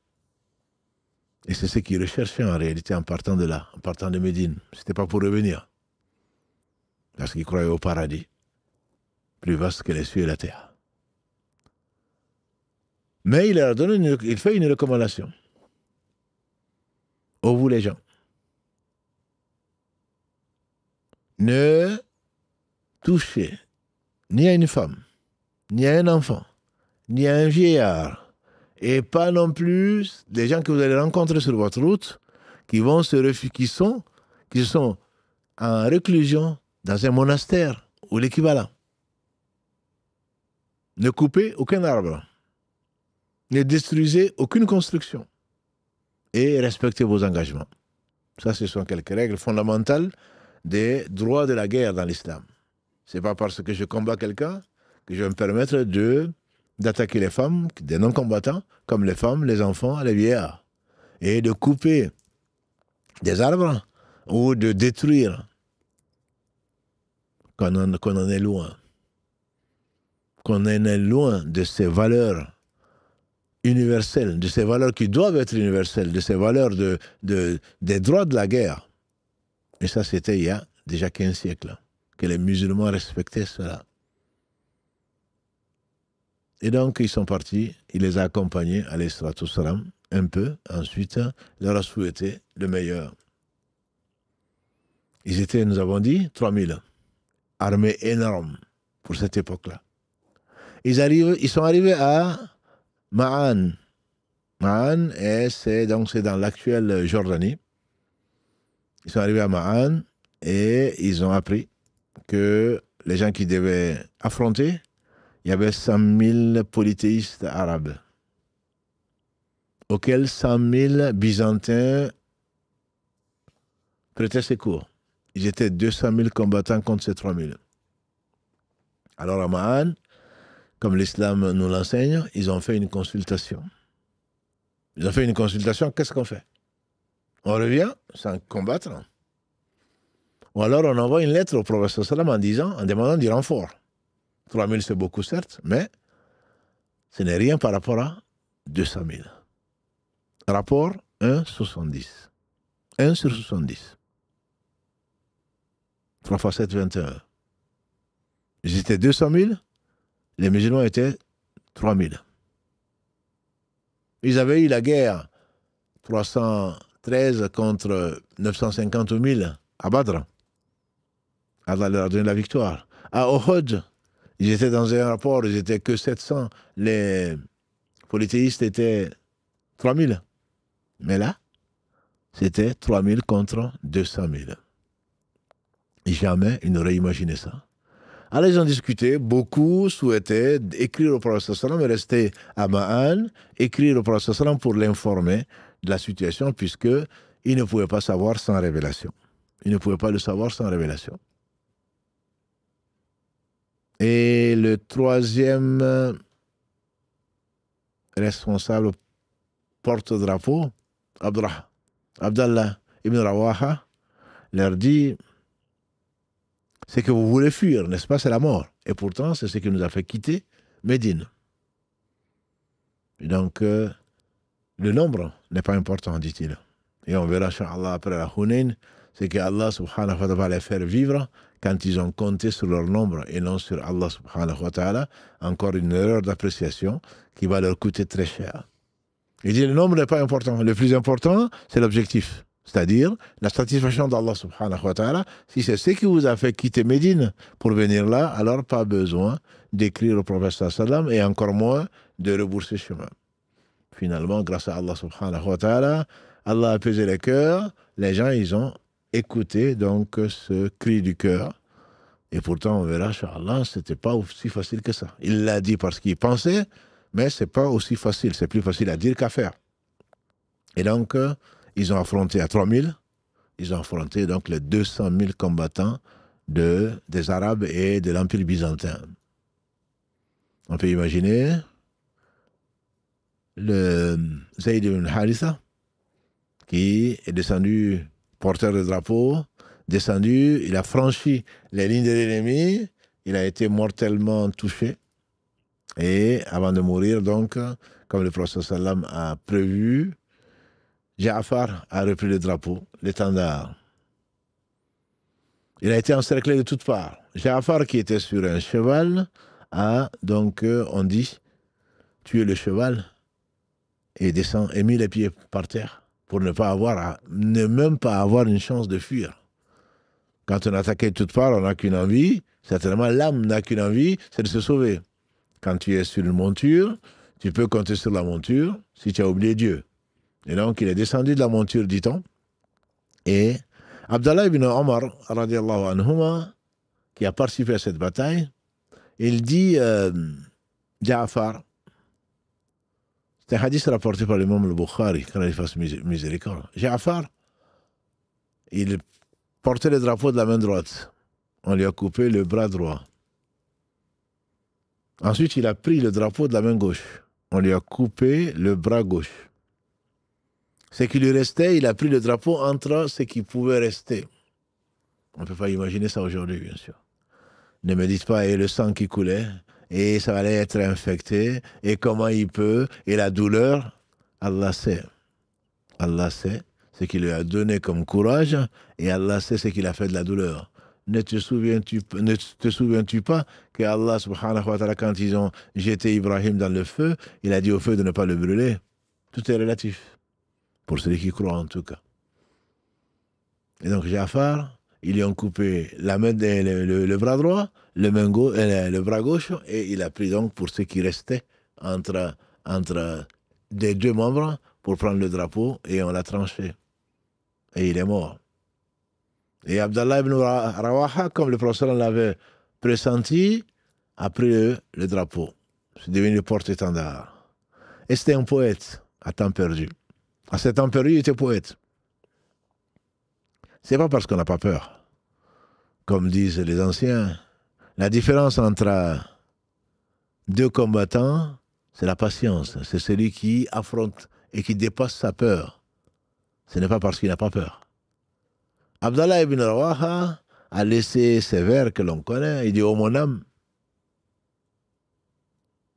Et c'est ce qu'ils recherchaient en réalité en partant de là, en partant de Médine. Ce n'était pas pour revenir. Parce qu'ils croyaient au paradis, plus vaste que les cieux et la terre. Mais il fait une recommandation. Ô vous les gens, ne touchez ni à une femme, ni à un enfant, ni à un vieillard, et pas non plus des gens que vous allez rencontrer sur votre route qui sont en réclusion dans un monastère ou l'équivalent. Ne coupez aucun arbre, ne détruisez aucune construction et respectez vos engagements. Ça, ce sont quelques règles fondamentales des droits de la guerre dans l'islam. Ce n'est pas parce que je combats quelqu'un que je vais me permettre d'attaquer les femmes, des non-combattants, comme les femmes, les enfants, les vieillards, et de couper des arbres ou de détruire qu'on en est loin. qu'on en est loin de ces valeurs universelles, de ces valeurs qui doivent être universelles, de ces valeurs des droits de la guerre. Et ça, c'était il y a déjà 15 siècles, que les musulmans respectaient cela. Et donc, ils sont partis, il les a accompagnés, alayhi salatu wassalam, un peu. Ensuite, il leur a souhaité le meilleur. Ils étaient, nous avons dit, 3000. Armée énorme pour cette époque-là. Ils sont arrivés à Ma'an. Ma'an, c'est dans l'actuelle Jordanie. Ils sont arrivés à Ma'an et ils ont appris que les gens qui devaient affronter, il y avait 100 000 polythéistes arabes, auxquels 100 000 Byzantins prêtaient secours. Ils étaient 200 000 combattants contre ces 3 000. Alors à Ma'an, comme l'islam nous l'enseigne, ils ont fait une consultation. Ils ont fait une consultation, qu'est-ce qu'on fait? On revient sans combattre? Ou alors on envoie une lettre au prophète sallam en demandant du renfort. 3 000 c'est beaucoup certes, mais ce n'est rien par rapport à 200 000. Rapport 1,70. 1 sur 70. 3 fois 7, 21. Ils étaient 200 000, les musulmans étaient 3 000. Ils avaient eu la guerre 313 contre 950 000 à Badr. Allah leur a donné la victoire. À Uhud, ils étaient dans un rapport, ils n'étaient que 700. Les polythéistes étaient 3 000. Mais là, c'était 3 000 contre 200 000. Jamais ils n'auraient imaginé ça. Alors ils ont discuté, beaucoup souhaitaient écrire au prophète sallam et rester à Ma'an, écrire au prophète sallam pour l'informer de la situation, puisqu'ils ne pouvaient pas savoir sans révélation. Ils ne pouvaient pas le savoir sans révélation. Et le troisième responsable porte-drapeau, Abdallah ibn Rawaha, leur dit: c'est que vous voulez fuir, n'est-ce pas? C'est la mort. Et pourtant, c'est ce qui nous a fait quitter Médine. Et donc, le nombre n'est pas important, dit-il. Et on verra, Inch'Allah, après la Hunayn, c'est que Allah subhanahu wa ta'ala va les faire vivre quand ils ont compté sur leur nombre et non sur Allah subhanahu wa ta'ala. Encore une erreur d'appréciation qui va leur coûter très cher. Il dit: le nombre n'est pas important. Le plus important, c'est l'objectif. C'est-à-dire la satisfaction d'Allah subhanahu wa ta'ala. Si c'est ce qui vous a fait quitter Médine pour venir là, alors pas besoin d'écrire au prophète sallam et encore moins de rebourser chemin. Finalement, grâce à Allah subhanahu wa ta'ala, Allah a apaisé les cœurs. Les gens, ils ont écouté donc ce cri du cœur. Et pourtant, on verra, Inch'Allah, c'était pas aussi facile que ça. Il l'a dit parce qu'il pensait, mais c'est pas aussi facile. C'est plus facile à dire qu'à faire. Et donc, ils ont affronté à 3 000, ils ont affronté donc les 200 000 combattants des Arabes et de l'Empire byzantin. On peut imaginer le Zayd ibn Haritha, qui est descendu, porteur de drapeau, descendu, il a franchi les lignes de l'ennemi, il a été mortellement touché. Et avant de mourir, donc, comme le prophète sallam a prévu, Ja'far a repris le drapeau, l'étendard. Il a été encerclé de toutes parts. Ja'far, qui était sur un cheval, a donc, on dit, tué le cheval et mis les pieds par terre pour ne même pas avoir une chance de fuir. Quand on attaque de toutes parts, on n'a qu'une envie, certainement l'âme n'a qu'une envie, c'est de se sauver. Quand tu es sur une monture, tu peux compter sur la monture si tu as oublié Dieu. Et donc, il est descendu de la monture, dit-on. Et Abdallah ibn Omar, radiallahu anhuma, qui a participé à cette bataille, il dit Ja'far, c'est un hadith rapporté par l'imam al-Bukhari, quand il fasse miséricorde. Ja'far, il portait le drapeau de la main droite. On lui a coupé le bras droit. Ensuite, il a pris le drapeau de la main gauche. On lui a coupé le bras gauche. Ce qui lui restait, il a pris le drapeau entre ce qui pouvait rester. On ne peut pas imaginer ça aujourd'hui, bien sûr. Ne me dites pas, et le sang qui coulait, et ça allait être infecté, et comment il peut, et la douleur, Allah sait. Allah sait ce qu'il lui a donné comme courage, et Allah sait ce qu'il a fait de la douleur. Ne te souviens-tu pas que Allah subhanahu wa ta'ala, quand ils ont jeté Ibrahim dans le feu, il a dit au feu de ne pas le brûler. Tout est relatif, pour celui qui croit en tout cas. Et donc Jafar, ils lui ont coupé la main, le bras droit, le bras gauche, et il a pris donc pour ce qui restait entre des deux membres pour prendre le drapeau, et on l'a tranché. Et il est mort. Et Abdallah ibn Rawaha, comme le professeur l'avait pressenti, a pris le drapeau. C'est devenu le porte-étendard. Et c'était un poète à temps perdu. À ce temps perdu, il était poète. C'est pas parce qu'on n'a pas peur. Comme disent les anciens, la différence entre deux combattants, c'est la patience. C'est celui qui affronte et qui dépasse sa peur. Ce n'est pas parce qu'il n'a pas peur. Abdallah ibn Rawaha a laissé ces vers que l'on connaît. Il dit, oh mon âme,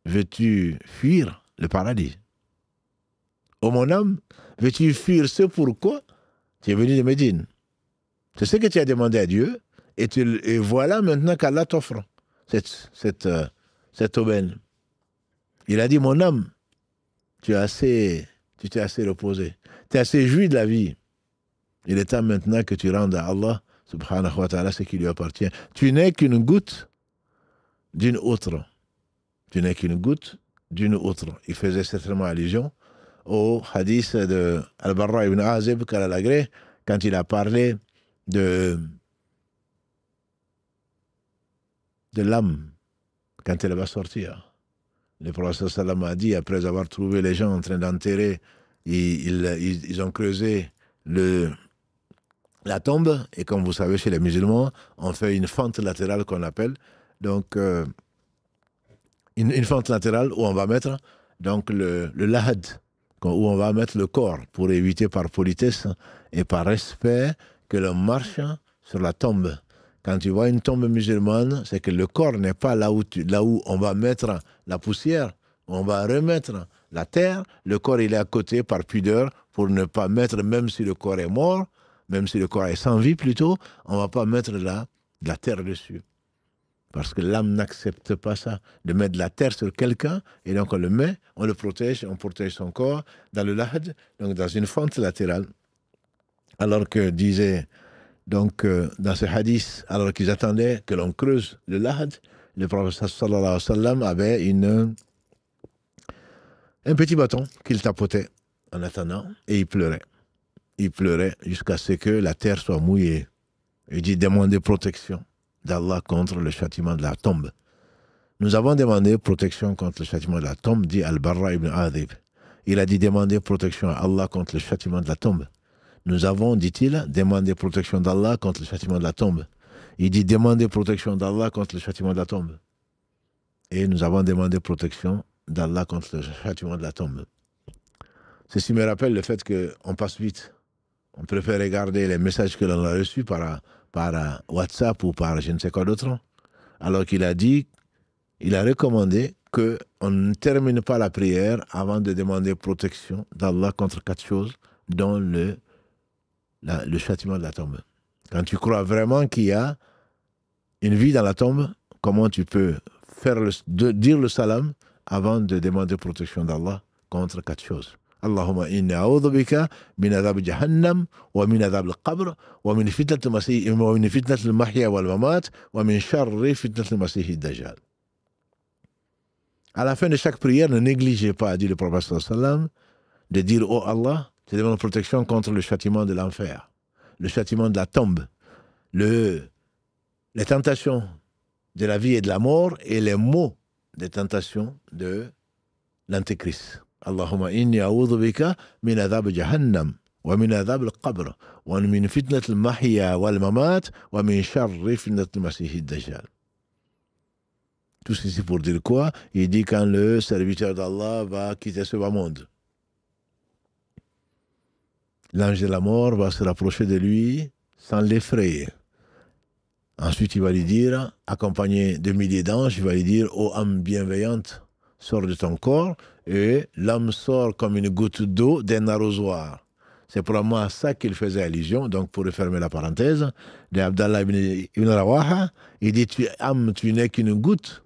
veux-tu fuir le paradis? Oh mon âme, veux-tu fuir ce pourquoi tu es venu de Médine? C'est ce que tu as demandé à Dieu, et voilà maintenant qu'Allah t'offre cette aubaine. Il a dit, mon âme, tu t'es assez reposé, tu es assez joui de la vie. Il est temps maintenant que tu rendes à Allah, subhanahu wa ta'ala, ce qui lui appartient. Tu n'es qu'une goutte d'une autre. Tu n'es qu'une goutte d'une autre. Il faisait certainement allusion au hadith de Al-Barra ibn Azib, quand il a parlé de l'âme, quand elle va sortir. Le prophète sallam a dit, après avoir trouvé les gens en train d'enterrer, ils ont creusé la tombe, et comme vous savez, chez les musulmans, on fait une fente latérale qu'on appelle, donc une fente latérale où on va mettre donc le lahad, où on va mettre le corps, pour éviter par politesse et par respect que l'on marche sur la tombe. Quand tu vois une tombe musulmane, c'est que le corps n'est pas là où on va mettre la poussière, on va remettre la terre, le corps il est à côté par pudeur, pour ne pas mettre, même si le corps est mort, même si le corps est sans vie plutôt, on ne va pas mettre de la terre dessus. Parce que l'âme n'accepte pas ça, de mettre de la terre sur quelqu'un, et donc on le met, on le protège, on protège son corps dans le lahad, donc dans une fente latérale. Alors que disait, donc dans ce hadith, alors qu'ils attendaient que l'on creuse le lahad, le prophète sallallahu alayhi wa sallam avait un petit bâton qu'il tapotait en attendant, et il pleurait. Il pleurait jusqu'à ce que la terre soit mouillée. Il dit demander protection d'Allah contre le châtiment de la tombe. Nous avons demandé protection contre le châtiment de la tombe, dit Al-Barra ibn Azib. Il a dit demander protection à Allah contre le châtiment de la tombe. Nous avons, dit-il, demandé protection d'Allah contre le châtiment de la tombe. Il dit demander protection d'Allah contre le châtiment de la tombe. Et nous avons demandé protection d'Allah contre le châtiment de la tombe. Ceci me rappelle le fait qu'on passe vite. On préfère regarder les messages que l'on a reçus par WhatsApp ou par je ne sais quoi d'autre. Alors qu'il a dit, il a recommandé qu'on ne termine pas la prière avant de demander protection d'Allah contre 4 choses, dont le châtiment de la tombe. Quand tu crois vraiment qu'il y a une vie dans la tombe, comment tu peux dire le salam avant de demander protection d'Allah contre 4 choses? Allahumma inni a'udhu bika min adhab jahannam wa min adhab al-qabr wa min fitnat al-mahya wal mamat wa min sharri fitnat al-masih ad-dajjal. À la fin de chaque prière, ne négligez pas, dit le prophète sallallahu alayhi wa sallam, de dire oh Allah, je demande protection contre le châtiment de l'enfer, le châtiment de la tombe, les tentations de la vie et de la mort, et les maux des tentations de l'antéchrist. Allahumma inni a'udhu bika min adhab jahannam wa min adhab al-qabr wa min fitnat al-mahya wal mamat wa min sharri fitnat al-masih ad-dajjal. Tout ceci pour dire quoi? Il dit quand le serviteur d'Allah va quitter ce bas monde, l'ange de la mort va se rapprocher de lui sans l'effrayer. Ensuite, il va lui dire, accompagné de milliers d'anges, il va lui dire, ô âme bienveillante, sors de ton corps, et l'âme sort comme une goutte d'eau d'un arrosoir. C'est probablement à ça qu'il faisait allusion, donc pour refermer la parenthèse, de Abdallah ibn Rawaha, il dit, âme, tu n'es qu'une goutte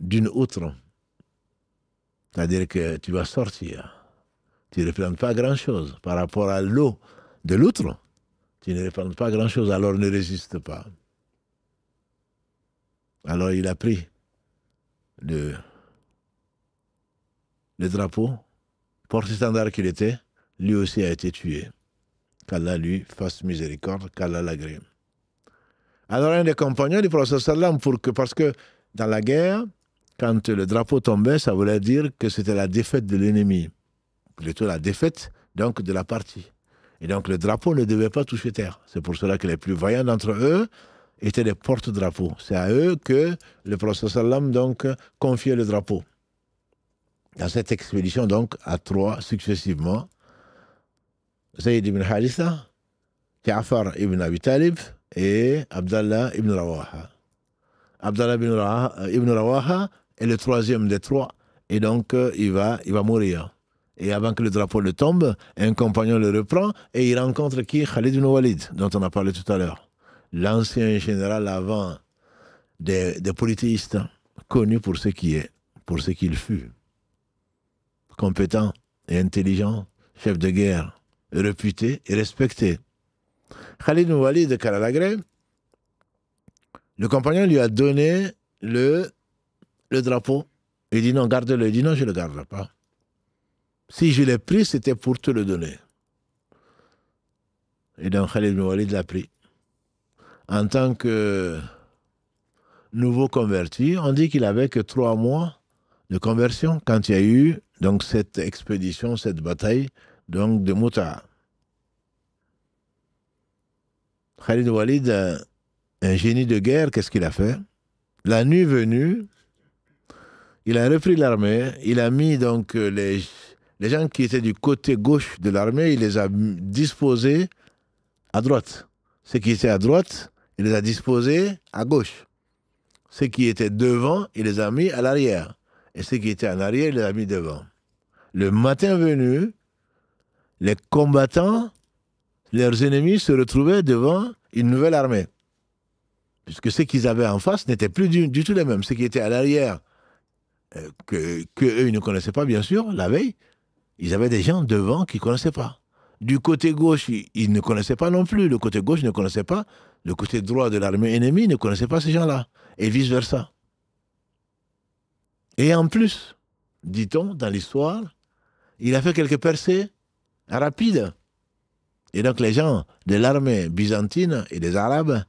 d'une outre. C'est-à-dire que tu vas sortir. Tu ne représentes pas grand-chose par rapport à l'eau de l'outre. Tu ne représentes pas grand-chose, alors ne résiste pas. Alors il a pris le drapeau, porte-étendard qu'il était, lui aussi a été tué. Qu'Allah lui fasse miséricorde, qu'Allah l'agrée. Alors un des compagnons du prophète sallam, parce que dans la guerre, quand le drapeau tombait, ça voulait dire que c'était la défaite de l'ennemi. Plutôt la défaite donc de la partie. Et donc le drapeau ne devait pas toucher terre. C'est pour cela que les plus vaillants d'entre eux étaient des porte-drapeaux. C'est à eux que le prophète sallam donc confiait le drapeau. Dans cette expédition donc à 3 successivement, Zayd ibn Haritha, Ja'far ibn Abi Talib et Abdallah ibn Rawaha. Abdallah ibn Rawaha est le 3e des 3 et donc il va mourir. Et avant que le drapeau ne tombe, un compagnon le reprend et il rencontre qui? Khalid ibn Walid, dont on a parlé tout à l'heure. L'ancien général avant des polythéistes, connu pour ce qu'il fut. Compétent et intelligent, chef de guerre, réputé et respecté. Khalid ibn Walid de Karalagré, le compagnon lui a donné le drapeau. Il dit non, garde-le. Il dit non, je ne le garderai pas. Si je l'ai pris, c'était pour te le donner. Et donc Khalid ibn Walid l'a pris. En tant que nouveau converti, on dit qu'il n'avait que 3 mois de conversion quand il y a eu donc, cette expédition, cette bataille donc, de Mouta. Khalid ibn Walid, un génie de guerre, qu'est-ce qu'il a fait? La nuit venue, il a repris l'armée, il a mis donc les gens qui étaient du côté gauche de l'armée, il les a disposés à droite. Ceux qui étaient à droite, il les a disposés à gauche. Ceux qui étaient devant, il les a mis à l'arrière. Et ceux qui étaient en arrière, il les a mis devant. Le matin venu, les combattants, leurs ennemis se retrouvaient devant une nouvelle armée. Puisque ceux qu'ils avaient en face n'étaient plus du tout les mêmes. Ceux qui étaient à l'arrière, que eux, ils ne connaissaient pas, bien sûr, la veille, ils avaient des gens devant qu'ils ne connaissaient pas. Du côté gauche, ils ne connaissaient pas non plus. Le côté gauche ne connaissait pas. Le côté droit de l'armée ennemie ne connaissait pas ces gens-là. Et vice-versa. Et en plus, dit-on dans l'histoire, il a fait quelques percées rapides. Et donc les gens de l'armée byzantine et des Arabes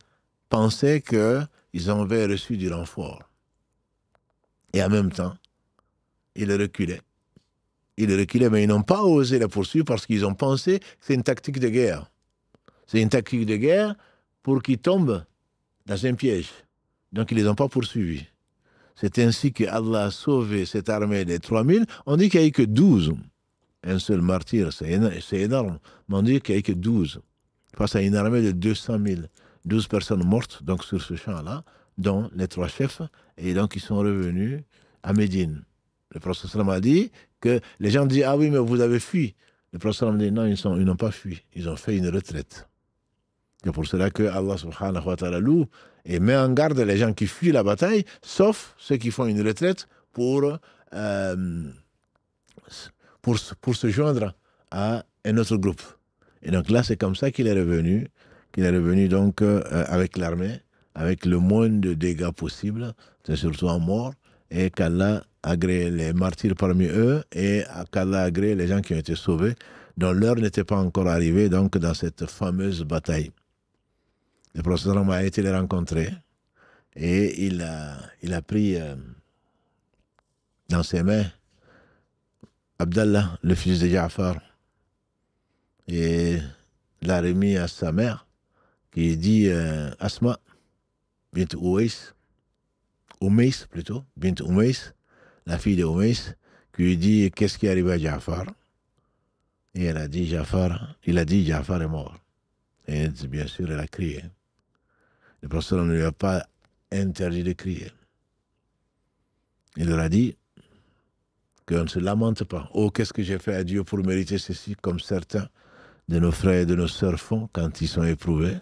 pensaient qu'ils avaient reçu du renfort. Et en même temps, ils reculaient. Ils reculaient, mais ils n'ont pas osé la poursuivre parce qu'ils ont pensé que c'est une tactique de guerre. C'est une tactique de guerre pour qu'ils tombent dans un piège. Donc ils ne les ont pas poursuivis. C'est ainsi que Allah a sauvé cette armée des 3000. On dit qu'il n'y a eu que 12. Un seul martyr, c'est énorme. Mais on dit qu'il n'y a eu que 12. Face à une armée de 200 000. 12 personnes mortes donc, sur ce champ-là, dont les 3 chefs. Et donc ils sont revenus à Médine. Le prophète a dit que les gens disent « Ah oui, mais vous avez fui ». Le prophète a dit « Non, ils n'ont pas fui. Ils ont fait une retraite ». C'est pour cela que Allah subhanahu wa ta'ala loue et met en garde les gens qui fuient la bataille, sauf ceux qui font une retraite pour se joindre à un autre groupe. Et donc là, c'est comme ça qu'il est revenu donc avec l'armée, avec le moins de dégâts possible, c'est surtout en mort, et qu'Allah agrée les martyrs parmi eux, et qu'Allah agrée les gens qui ont été sauvés, dont l'heure n'était pas encore arrivée donc dans cette fameuse bataille. Le prophète a été les rencontrer et il a pris dans ses mains Abdallah, le fils de Ja'far, et l'a remis à sa mère, qui dit Asma, bint Umays plutôt, bint Umays, la fille de Umays, qui lui dit qu'est-ce qui est arrivé à Ja'far. Et il a dit Ja'far est mort. Et bien sûr, elle a crié. Le prophète ne lui a pas interdit de crier. Il leur a dit qu'on ne se lamente pas. Oh, qu'est-ce que j'ai fait à Dieu pour mériter ceci, comme certains de nos frères et de nos sœurs font quand ils sont éprouvés,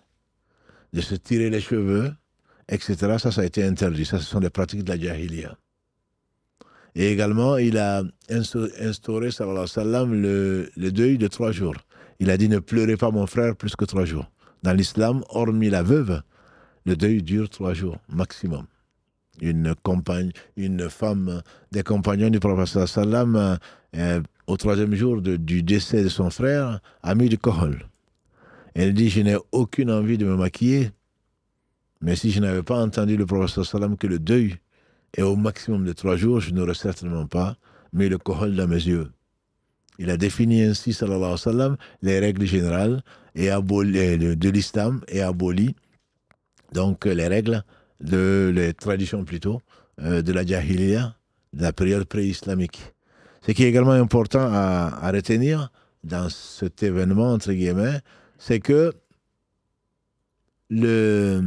de se tirer les cheveux, etc. Ça a été interdit. Ça, ce sont des pratiques de la jahiliya. Et également, il a instauré, sallallahu alayhi wa sallam, le deuil de 3 jours. Il a dit, ne pleurez pas mon frère plus que 3 jours. Dans l'islam, hormis la veuve, le deuil dure 3 jours, maximum. Une femme des compagnons du prophète sallallahu alayhi wa sallam, au 3e jour du décès de son frère, a mis du kohol. Elle dit, je n'ai aucune envie de me maquiller, mais si je n'avais pas entendu le prophète sallallahu alayhi wa sallam que le deuil est au maximum de 3 jours, je n'aurais certainement pas mis le kohol dans mes yeux. Il a défini ainsi, sallallahu alayhi wa sallam, les règles générales et de l'islam et abolit donc les règles, les traditions plutôt, de la jahiliya, de la période pré-islamique. Ce qui est également important à retenir dans cet événement, entre guillemets, c'est que le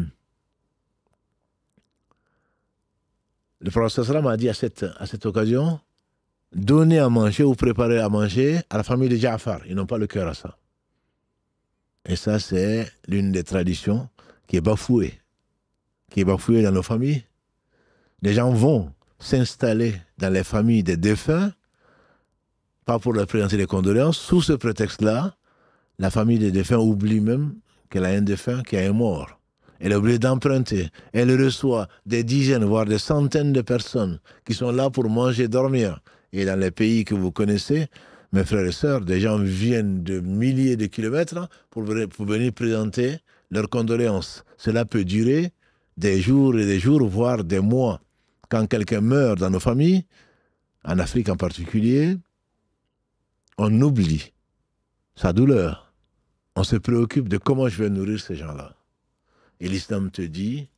prophète sallam a dit à cette occasion, donnez à manger ou préparer à manger à la famille de Ja'far. Ils n'ont pas le cœur à ça. Et ça, c'est l'une des traditions qui est bafouée dans nos familles. Les gens vont s'installer dans les familles des défunts, pas pour leur présenter des condoléances. Sous ce prétexte-là, la famille des défunts oublie même qu'elle a un défunt qui a un mort. Elle est obligée d'emprunter. Elle reçoit des dizaines, voire des centaines de personnes qui sont là pour manger, dormir. Et dans les pays que vous connaissez, mes frères et sœurs, des gens viennent de milliers de kilomètres pour venir présenter leurs condoléances. Cela peut durer des jours et des jours, voire des mois. Quand quelqu'un meurt dans nos familles, en Afrique en particulier, on oublie sa douleur. On se préoccupe de comment je vais nourrir ces gens-là. Et l'islam te dit,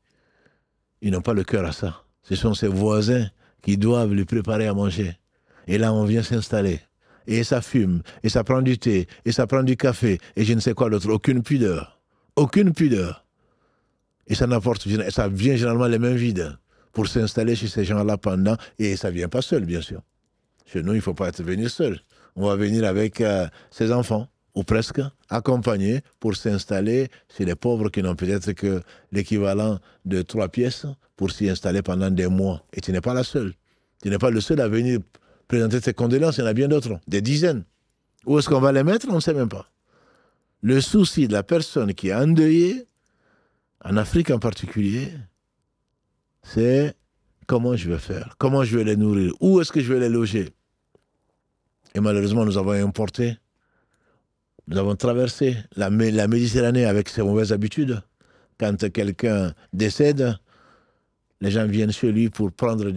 ils n'ont pas le cœur à ça. Ce sont ses voisins qui doivent lui préparer à manger. Et là, on vient s'installer. Et ça fume, et ça prend du thé, et ça prend du café, et je ne sais quoi d'autre. Aucune pudeur. Aucune pudeur. Et ça vient généralement les mains vides pour s'installer chez ces gens-là pendant. Et ça ne vient pas seul, bien sûr. Chez nous, il ne faut pas venir seul. On va venir avec ses enfants, ou presque, accompagnés pour s'installer chez les pauvres qui n'ont peut-être que l'équivalent de 3 pièces pour s'y installer pendant des mois. Et tu n'es pas la seule. Tu n'es pas le seul à venir présenter tes condoléances, il y en a bien d'autres, des dizaines. Où est-ce qu'on va les mettre? On ne sait même pas. Le souci de la personne qui est endeuillée, en Afrique en particulier, c'est comment je vais faire, comment je vais les nourrir, où est-ce que je vais les loger. Et malheureusement, nous avons traversé la Méditerranée avec ses mauvaises habitudes. Quand quelqu'un décède, les gens viennent chez lui pour prendre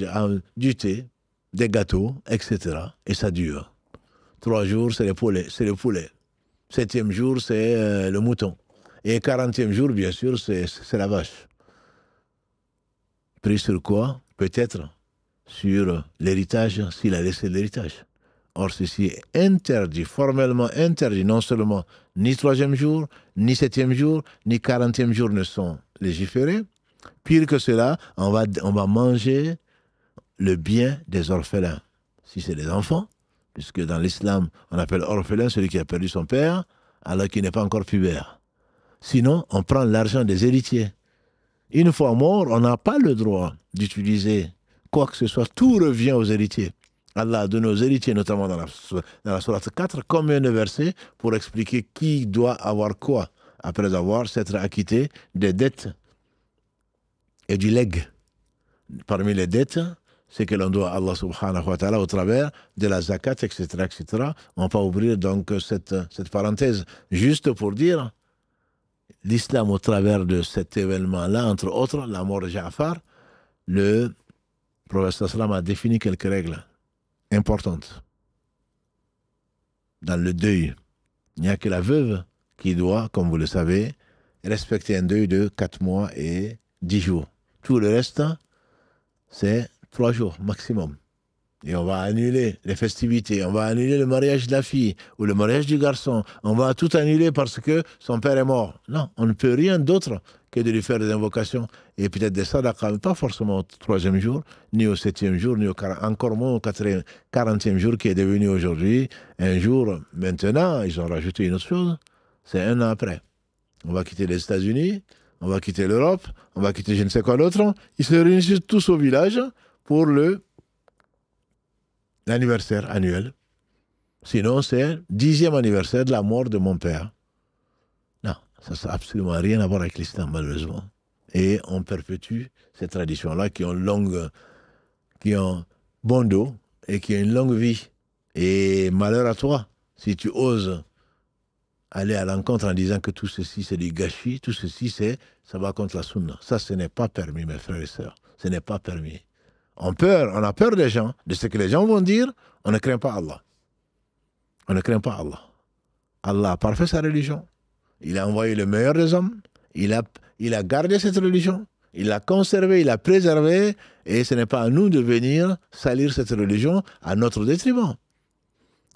du thé, des gâteaux, etc. Et ça dure. 3 jours, c'est le poulet. 7e jour, c'est le mouton. Et 40e jour, bien sûr, c'est la vache. Pris sur quoi? Peut-être sur l'héritage, s'il a laissé l'héritage. Or, ceci est interdit, formellement interdit. Non seulement ni 3e jour, ni 7e jour, ni 40e jour ne sont légiférés. Pire que cela, on va manger le bien des orphelins. Si c'est des enfants, puisque dans l'islam, on appelle orphelin celui qui a perdu son père, alors qu'il n'est pas encore pubère. Sinon, on prend l'argent des héritiers. Une fois mort, on n'a pas le droit d'utiliser quoi que ce soit. Tout revient aux héritiers. Allah a donné aux héritiers, notamment dans la sourate 4, combien de versets pour expliquer qui doit avoir quoi, après s'être acquitté des dettes et du legs. Parmi les dettes, c'est que l'on doit à Allah subhanahu wa ta'ala au travers de la zakat, etc., etc. On va pas ouvrir donc cette parenthèse. Juste pour dire, l'islam au travers de cet événement-là, entre autres, la mort de Ja'far, le prophète sallam a défini quelques règles importantes. Dans le deuil, il n'y a que la veuve qui doit, comme vous le savez, respecter un deuil de 4 mois et 10 jours. Tout le reste, c'est 3 jours maximum. Et on va annuler les festivités, on va annuler le mariage de la fille ou le mariage du garçon. On va tout annuler parce que son père est mort. Non, on ne peut rien d'autre que de lui faire des invocations et peut-être des sadaqas, mais pas forcément au troisième jour, ni au septième jour, ni encore moins au 40e jour qui est devenu aujourd'hui un jour. Maintenant, ils ont rajouté une autre chose, c'est un an après. On va quitter les États-Unis, on va quitter l'Europe, on va quitter je ne sais quoi d'autre. Ils se réunissent tous au village pour l'anniversaire annuel. Sinon, c'est 10e anniversaire de la mort de mon père. Non, ça n'a absolument rien à voir avec l'islam, malheureusement. Et on perpétue ces traditions-là qui ont bon dos et qui ont une longue vie. Et malheur à toi, si tu oses aller à l'encontre en disant que tout ceci c'est du gâchis, tout ceci ça va contre la sunna. Ça, ce n'est pas permis, mes frères et sœurs. Ce n'est pas permis. On a peur des gens, de ce que les gens vont dire. On ne craint pas Allah. On ne craint pas Allah. Allah a parfait sa religion. Il a envoyé le meilleur des hommes. Il a gardé cette religion. Il l'a conservée, il l'a préservée. Et ce n'est pas à nous de venir salir cette religion à notre détriment.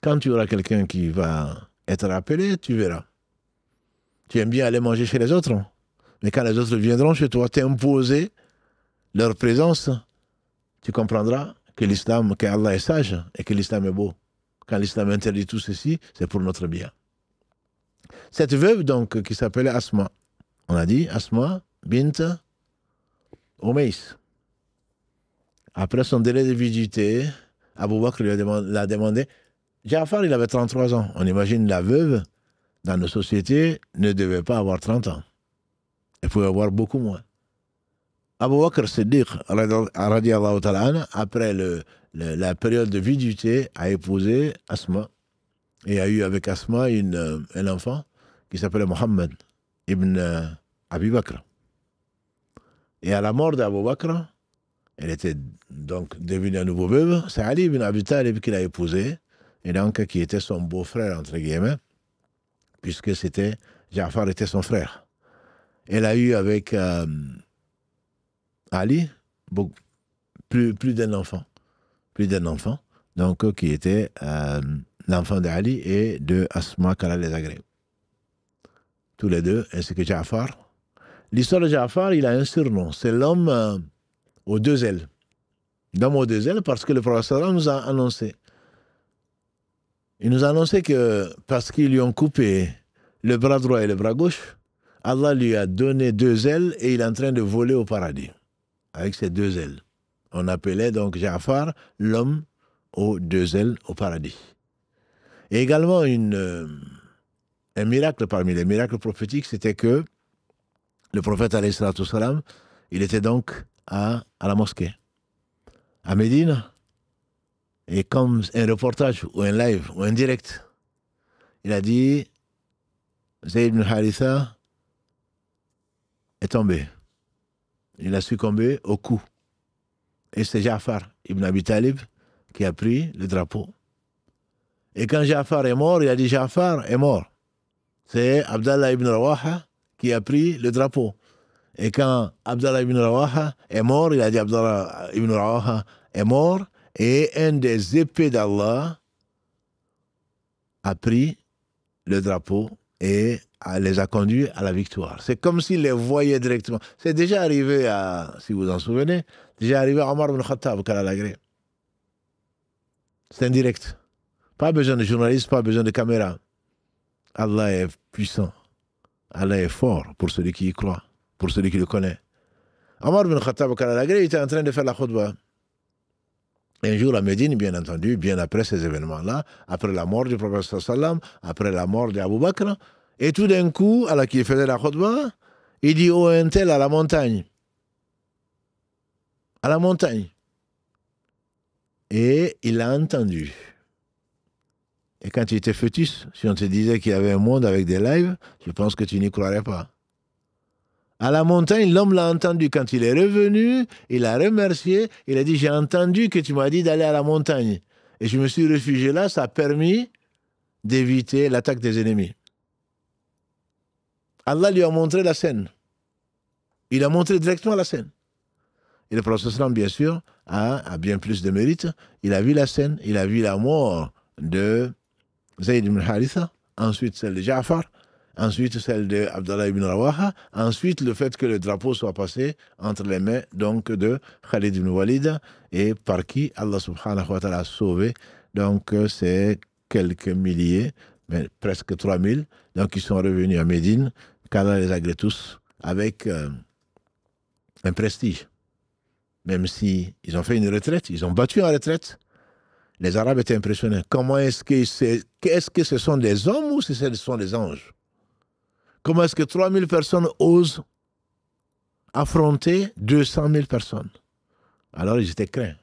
Quand tu auras quelqu'un qui va être appelé, tu verras. Tu aimes bien aller manger chez les autres. Mais quand les autres viendront chez toi t'imposer leur présence, tu comprendras que l'islam, qu'Allah est sage et que l'islam est beau. Quand l'islam interdit tout ceci, c'est pour notre bien. Cette veuve, donc, qui s'appelait Asma, on a dit Asma bint Umays. Après son délai de vigilité, Abu Bakr l'a demandé. Ja'far, il avait 33 ans. On imagine la veuve, dans nos sociétés, ne devait pas avoir 30 ans. Elle pouvait avoir beaucoup moins. Abu Bakr Siddiq, radiallahu ta'ala anhu, après la période de vigilité, a épousé Asma et a eu avec Asma un enfant qui s'appelait Mohammed ibn Abi Bakr. Et à la mort d'Abu Bakr, elle était donc devenue à nouveau veuve. C'est Ali ibn Abi Talib qui l'a épousée, et donc qui était son beau-frère, entre guillemets, puisque Ja'far était son frère. Elle a eu avec Ali plus d'un enfant. Plus d'un enfant, donc qui était l'enfant d'Ali et de Asma qu'Allah les agrée. Tous les deux, ainsi que Ja'far. L'histoire de Ja'far, il a un surnom, c'est l'homme aux deux ailes. L'homme aux deux ailes parce que le prophète nous a annoncé. Il nous a annoncé que parce qu'ils lui ont coupé le bras droit et le bras gauche, Allah lui a donné deux ailes et il est en train de voler au paradis avec ses deux ailes. On appelait donc Ja'far l'homme aux deux ailes au paradis. Et également un miracle parmi les miracles prophétiques, c'était que le prophète alayhi salatu salam, il était donc à la mosquée, à Médine, et comme un reportage ou un live ou un direct, il a dit Zayd ibn Haritha est tombé. Il a succombé au coup. Et c'est Ja'far ibn Abi Talib qui a pris le drapeau. Et quand Ja'far est mort, il a dit Ja'far est mort. C'est Abdallah ibn Rawaha qui a pris le drapeau. Et quand Abdallah ibn Rawaha est mort, il a dit Abdallah ibn Rawaha est mort. Et un des épées d'Allah a pris le drapeau et les a conduits à la victoire. C'est comme s'il les voyait directement. C'est déjà arrivé si vous en souvenez, déjà arrivé à Omar ibn Khattab, qu'Allah l'agrée. C'est indirect. Pas besoin de journalistes, pas besoin de caméra. Allah est puissant. Allah est fort pour celui qui y croit, pour celui qui le connaît. Omar ibn Khattab, qu'Allah l'agrée, était en train de faire la khutbah. Un jour à Médine, bien entendu, bien après ces événements-là, après la mort du prophète sallam, après la mort d'Abu Bakr, et tout d'un coup, alors qu'il faisait la khutbah, il dit oh un tel à la montagne. À la montagne. Et il a entendu. Et quand tu étais fœtus, si on te disait qu'il y avait un monde avec des lives, je pense que tu n'y croirais pas. À la montagne, l'homme l'a entendu. Quand il est revenu, il a remercié. Il a dit, j'ai entendu que tu m'as dit d'aller à la montagne. Et je me suis réfugié là, ça a permis d'éviter l'attaque des ennemis. Allah lui a montré la scène. Il a montré directement la scène. Et le prophète sallam, bien sûr, a bien plus de mérite. Il a vu la scène, il a vu la mort de Zayd ibn Haritha, ensuite celle de Ja'far, ensuite celle de Abdallah ibn Rawaha, ensuite le fait que le drapeau soit passé entre les mains donc de Khalid ibn Walid et par qui Allah subhanahu wa ta'ala a sauvé. Donc c'est quelques milliers, mais presque 3000, donc ils sont revenus à Médine, qu'Allah les agrée tous avec un prestige. Même si ils ont fait une retraite, ils ont battu en retraite. Les Arabes étaient impressionnés. Comment est-ce que ce sont des hommes ou ce sont des anges? Comment est-ce que 3000 personnes osent affronter 200 000 personnes? Alors ils étaient craints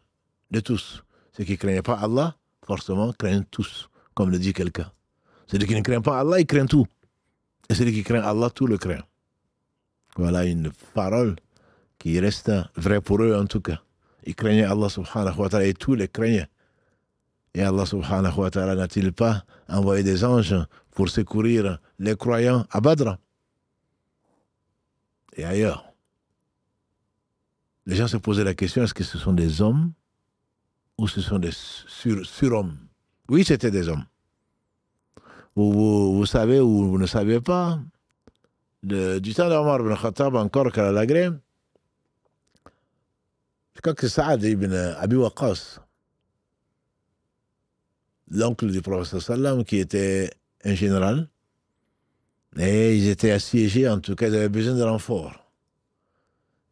de tous. Ceux qui ne craignaient pas Allah, forcément, craignent tous, comme le dit quelqu'un. Celui qui ne craint pas Allah, il craint tout. Et celui qui craint Allah, tout le craint. Voilà une parole qui reste vraie pour eux en tout cas. Ils craignaient Allah subhanahu wa ta'ala et tous les craignaient. Et Allah subhanahu wa ta'ala n'a-t-il pas envoyé des anges pour secourir les croyants à Badr et ailleurs? Les gens se posaient la question, est-ce que ce sont des hommes ou ce sont des surhommes? Oui, c'était des hommes. Vous savez ou vous ne savez pas, du temps d'Omar ibn Khattab encore qu'à la Grève, je crois que Saad ibn Abi Waqqas, l'oncle du prophète sallam, qui était un général, et ils étaient assiégés, en tout cas, ils avaient besoin de renfort.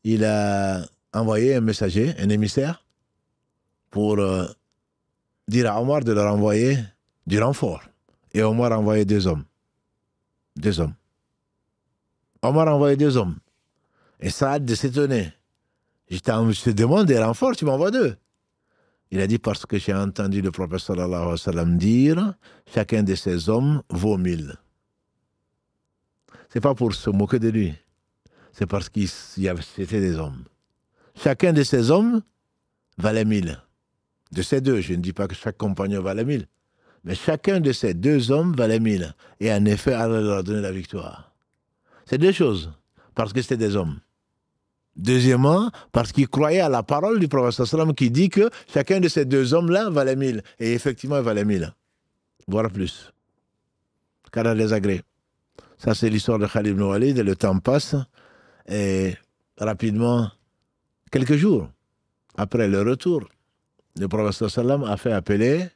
Il a envoyé un messager, un émissaire, pour dire à Omar de leur envoyer du renfort. Et Omar a envoyé 2 hommes. 2 hommes. Omar a envoyé 2 hommes. Et Saad de s'étonner. Je te demande des renforts, tu m'envoies 2. Il a dit parce que j'ai entendu le prophète sallallahu alayhi wa sallam dire chacun de ces hommes vaut 1000. C'est pas pour se moquer de lui. C'est parce qu'il c'était des hommes. Chacun de ces hommes valait 1000. De ces 2, je ne dis pas que chaque compagnon valait 1000. Mais chacun de ces 2 hommes valait 1000. Et en effet, Allah leur a donné la victoire. C'est 2 choses. Parce que c'était des hommes. Deuxièmement, parce qu'ils croyaient à la parole du prophète sallam qui dit que chacun de ces 2 hommes-là valait 1000. Et effectivement, il valait 1000. Voire plus. Qu'Allah les agrée. Ça, c'est l'histoire de Khalid ibn Walid. Et le temps passe. Et rapidement, quelques jours après le retour, le prophète sallam a fait appeler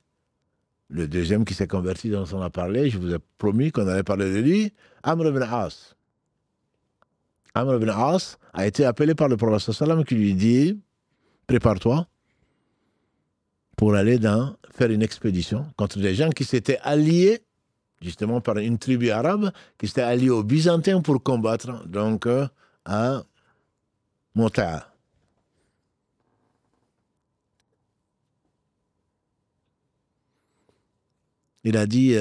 le deuxième qui s'est converti, dont on a parlé. Je vous ai promis qu'on allait parler de lui, Amr ibn As. Amr ibn As a été appelé par le prophète sallam qui lui dit prépare-toi pour aller faire une expédition contre des gens qui s'étaient alliés justement par une tribu arabe qui s'était alliée aux Byzantins pour combattre donc à Mota. Il a dit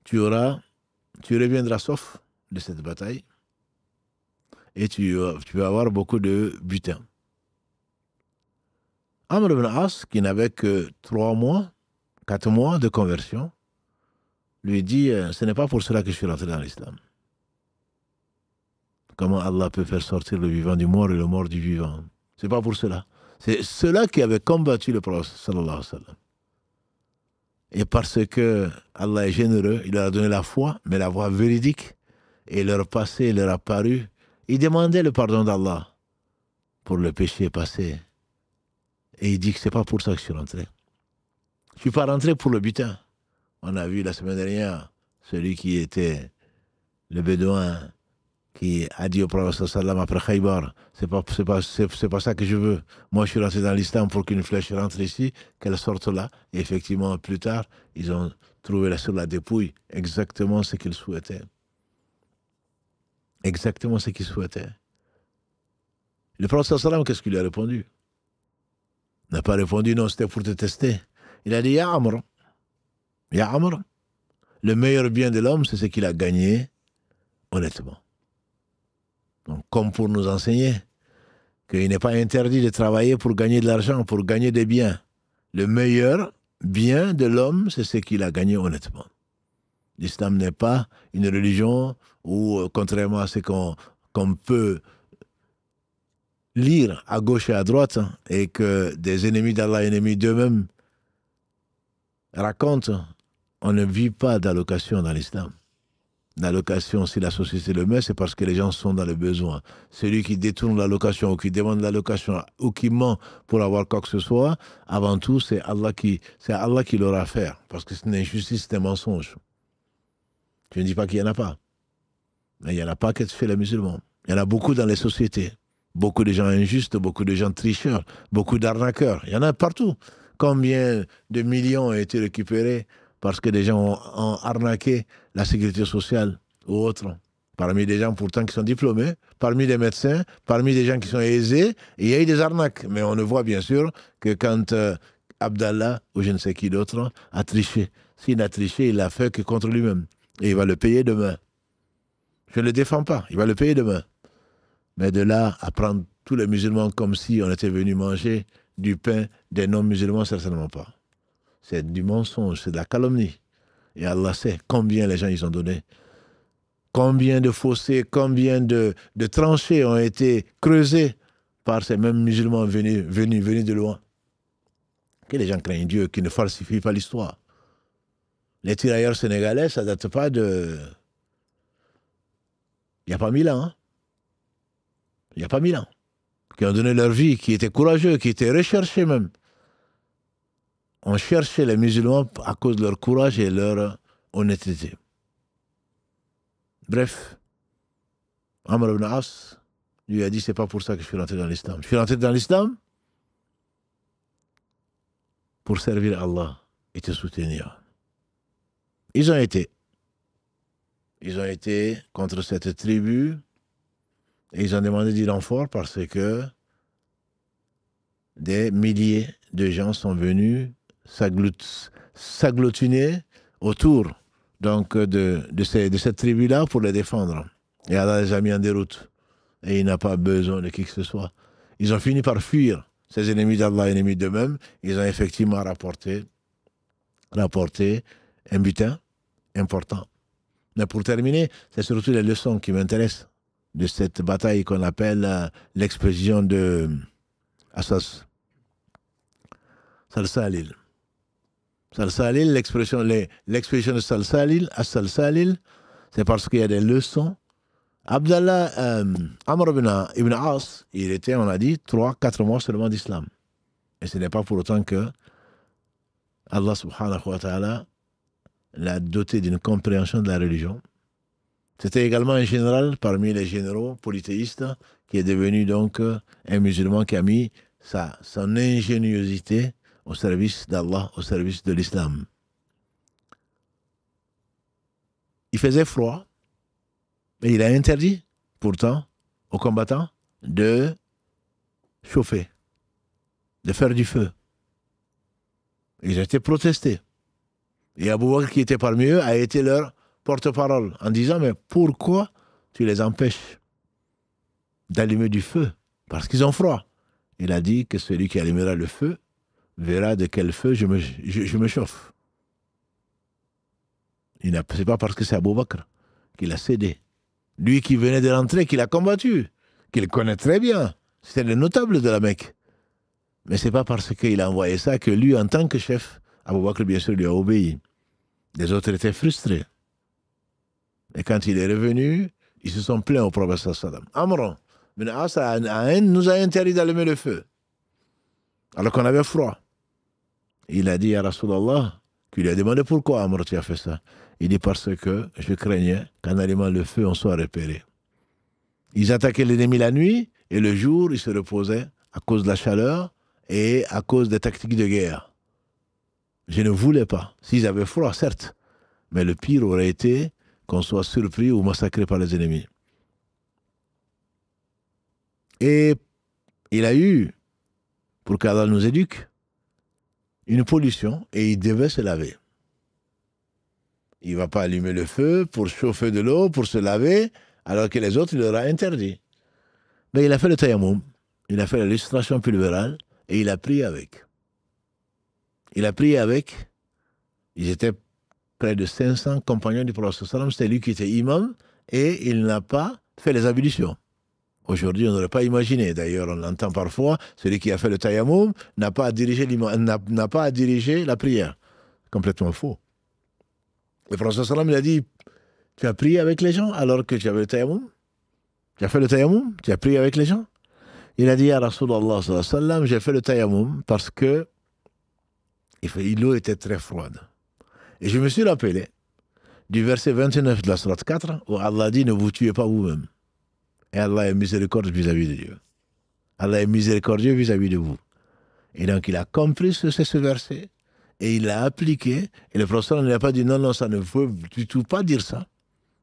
tu reviendras sauf de cette bataille et tu vas avoir beaucoup de butin. Amr ibn As, qui n'avait que 4 mois de conversion, lui dit ce n'est pas pour cela que je suis rentré dans l'islam. Comment Allah peut faire sortir le vivant du mort et le mort du vivant? C'est pas pour cela. C'est ceux-là qui avaient combattu le prophète sallallahu alayhi wa sallam. Et parce que Allah est généreux, il leur a donné la foi, mais la voie véridique, et leur passé leur a paru. Il demandait le pardon d'Allah pour le péché passé. Et il dit que c'est pas pour ça que je suis rentré. Je ne suis pas rentré pour le butin. On a vu la semaine dernière celui qui était le bédouin qui a dit au prophète sallam après Khaybar, c'est pas ça que je veux. Moi, je suis rentré dans l'islam pour qu'une flèche rentre ici, qu'elle sorte là. Et effectivement, plus tard, ils ont trouvé sur la dépouille exactement ce qu'ils souhaitaient. Exactement ce qu'ils souhaitaient. Le prophète sallam, qu'est-ce qu'il lui a répondu? Il n'a pas répondu, non, c'était pour te tester. Il a dit, Ya Amr, le meilleur bien de l'homme, c'est ce qu'il a gagné honnêtement. Donc, comme pour nous enseigner qu'il n'est pas interdit de travailler pour gagner de l'argent, pour gagner des biens. Le meilleur bien de l'homme, c'est ce qu'il a gagné honnêtement. L'islam n'est pas une religion où, contrairement à ce qu'on peut lire à gauche et à droite et que des ennemis d'Allah, ennemis d'eux-mêmes racontent, on ne vit pas d'allocation dans l'islam. L'allocation, si la société le met, c'est parce que les gens sont dans le besoin. Celui qui détourne l'allocation ou qui demande l'allocation ou qui ment pour avoir quoi que ce soit, avant tout, c'est Allah qui l'aura à faire. Parce que c'est une injustice, c'est un mensonge. Je ne dis pas qu'il n'y en a pas. Mais il n'y en a pas que chez les musulmans. Il y en a beaucoup dans les sociétés. Beaucoup de gens injustes, beaucoup de gens tricheurs, beaucoup d'arnaqueurs. Il y en a partout. Combien de millions ont été récupérés parce que des gens ont arnaqué la sécurité sociale ou autre. Parmi des gens pourtant qui sont diplômés, parmi des médecins, parmi des gens qui sont aisés, il y a eu des arnaques. Mais on ne voit bien sûr que quand Abdallah ou je ne sais qui d'autre a triché. S'il a triché, il l'a fait que contre lui-même. Et il va le payer demain. Je ne le défends pas, il va le payer demain. Mais de là à prendre tous les musulmans comme si on était venu manger du pain des non-musulmans, certainement pas. C'est du mensonge, c'est de la calomnie. Et Allah sait combien les gens ils ont donné. Combien de fossés, combien de tranchées ont été creusées par ces mêmes musulmans venus de loin. Que les gens craignent Dieu, qui ne falsifient pas l'histoire. Les tirailleurs sénégalais, ça ne date pas de... Il n'y a pas 1000 ans. Hein? Il n'y a pas 1000 ans. Qui ont donné leur vie, qui étaient courageux, qui étaient recherchés même. On cherchait les musulmans à cause de leur courage et leur honnêteté. Bref, Amr ibn As lui a dit, c'est pas pour ça que je suis rentré dans l'islam. Je suis rentré dans l'islam pour servir Allah et te soutenir. Ils ont été contre cette tribu et ils ont demandé du renfort parce que des milliers de gens sont venus s'agglutiner autour donc, de cette tribu-là pour les défendre. Et Allah les a mis en déroute. Et il n'a pas besoin de qui que ce soit. Ils ont fini par fuir ces ennemis d'Allah, ennemis d'eux-mêmes. Ils ont effectivement rapporté un butin important. Mais pour terminer, c'est surtout les leçons qui m'intéressent de cette bataille qu'on appelle l'expédition de Assas. Salsalil. Salsalil, l'expédition de Salsalil, à Salsalil, c'est parce qu'il y a des leçons. Abdallah, Amr ibn As, il était, on a dit, 3-4 mois seulement d'islam. Et ce n'est pas pour autant que Allah subhanahu wa ta'ala l'a doté d'une compréhension de la religion. C'était également un général parmi les généraux polythéistes qui est devenu donc un musulman qui a mis son ingéniosité au service d'Allah, au service de l'islam. Il faisait froid et il a interdit pourtant aux combattants de chauffer, de faire du feu. Ils ont été protestés. Et Abu Bakr, qui était parmi eux, a été leur porte-parole en disant, mais pourquoi tu les empêches d'allumer du feu? Parce qu'ils ont froid. Il a dit que celui qui allumera le feu verra de quel feu je me chauffe. Ce n'est pas parce que c'est Abu Bakr qu'il a cédé. Lui qui venait de rentrer, qu'il a combattu, qu'il connaît très bien. C'était le notable de la Mecque. Mais ce n'est pas parce qu'il a envoyé ça que lui, en tant que chef, Abu Bakr, bien sûr, lui a obéi. Les autres étaient frustrés. Et quand il est revenu, ils se sont plaints au prophète sallam. Amr ibn As nous a interdit d'allumer le feu, alors qu'on avait froid. Il a dit à Rasulallah, qui lui a demandé pourquoi Amr tu as fait ça. Il dit parce que je craignais qu'en allumant le feu, on soit repéré. Ils attaquaient l'ennemi la nuit et le jour, ils se reposaient à cause de la chaleur et à cause des tactiques de guerre. Je ne voulais pas. S'ils avaient froid, certes, mais le pire aurait été qu'on soit surpris ou massacré par les ennemis. Et il a eu, pour qu'Allah nous éduque, une pollution et il devait se laver. Il ne va pas allumer le feu pour chauffer de l'eau, pour se laver, alors que les autres, il leur a interdit. Mais il a fait le tayammum, il a fait la lustration pulvérale et il a prié avec. Il a prié avec, ils étaient près de 500 compagnons du prophète sallam, c'était lui qui était imam et il n'a pas fait les ablutions. Aujourd'hui, on n'aurait pas imaginé. D'ailleurs, on l'entend parfois, celui qui a fait le tayammum n'a pas à diriger, n'a pas à diriger la prière. Complètement faux. Le prophète sallam il a dit, tu as prié avec les gens alors que tu avais le tayammum? Tu as fait le tayammum? Tu as prié avec les gens? Il a dit à Rasulallah sallallahu alayhi wa sallam, j'ai fait le tayammum parce que l'eau était très froide. Et je me suis rappelé du verset 29 de la sourate 4 où Allah dit, ne vous tuez pas vous-même. Et Allah est miséricordieux vis-à-vis de Dieu. Allah est miséricordieux vis-à-vis de vous. Et donc il a compris ce verset et il l'a appliqué. Et le prophète ne lui a pas dit, non, non, ça ne veut du tout pas dire ça.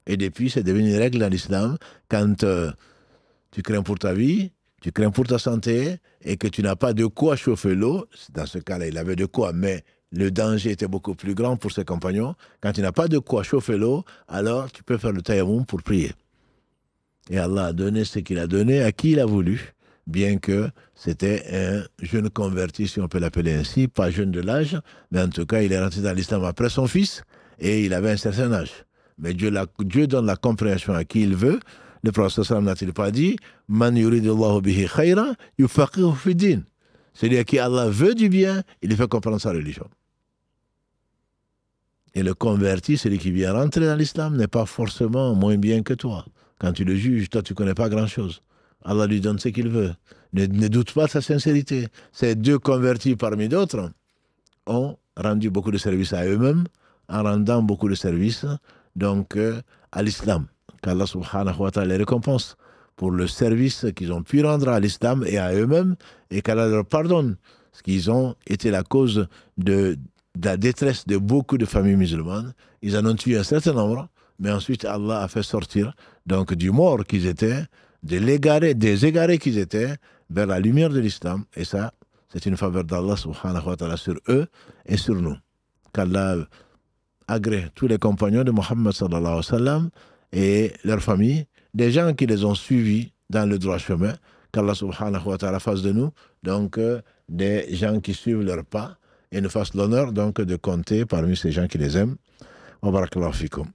Et depuis, c'est devenu une règle dans l'islam. Quand tu crains pour ta vie, tu crains pour ta santé et que tu n'as pas de quoi chauffer l'eau, dans ce cas-là, il avait de quoi, mais le danger était beaucoup plus grand pour ses compagnons. Quand tu n'as pas de quoi chauffer l'eau, alors tu peux faire le tayammum pour prier. Et Allah a donné ce qu'il a donné à qui il a voulu, bien que c'était un jeune converti, si on peut l'appeler ainsi, pas jeune de l'âge, mais en tout cas, il est rentré dans l'islam après son fils et il avait un certain âge. Mais Dieu donne la compréhension à qui il veut. Le prophète sallam n'a-t-il pas dit « Man yuridullahu bihi khayra yufaqihu fi din » Celui à qui Allah veut du bien, il lui fait comprendre sa religion. Et le converti, celui qui vient rentrer dans l'islam, n'est pas forcément moins bien que toi. Quand tu le juges, toi, tu ne connais pas grand-chose. Allah lui donne ce qu'il veut. Ne doute pas de sa sincérité. Ces deux convertis parmi d'autres ont rendu beaucoup de services à eux-mêmes en rendant beaucoup de services donc à l'islam. Qu'Allah subhanahu wa ta'ala les récompense pour le service qu'ils ont pu rendre à l'islam et à eux-mêmes et qu'Allah leur pardonne parce qu'ils ont été la cause de la détresse de beaucoup de familles musulmanes. Ils en ont tué un certain nombre, mais ensuite Allah a fait sortir donc du mort qu'ils étaient, des égarés qu'ils étaient vers la lumière de l'islam. Et ça, c'est une faveur d'Allah subhanahu wa ta'ala sur eux et sur nous. Qu'Allah agrée tous les compagnons de Mohammed sallallahu alayhi wa sallam et leurs familles, des gens qui les ont suivis dans le droit chemin, qu'Allah subhanahu wa ta'ala fasse de nous donc des gens qui suivent leurs pas et nous fasse l'honneur donc de compter parmi ces gens qui les aiment. Wa barakallahu fikum.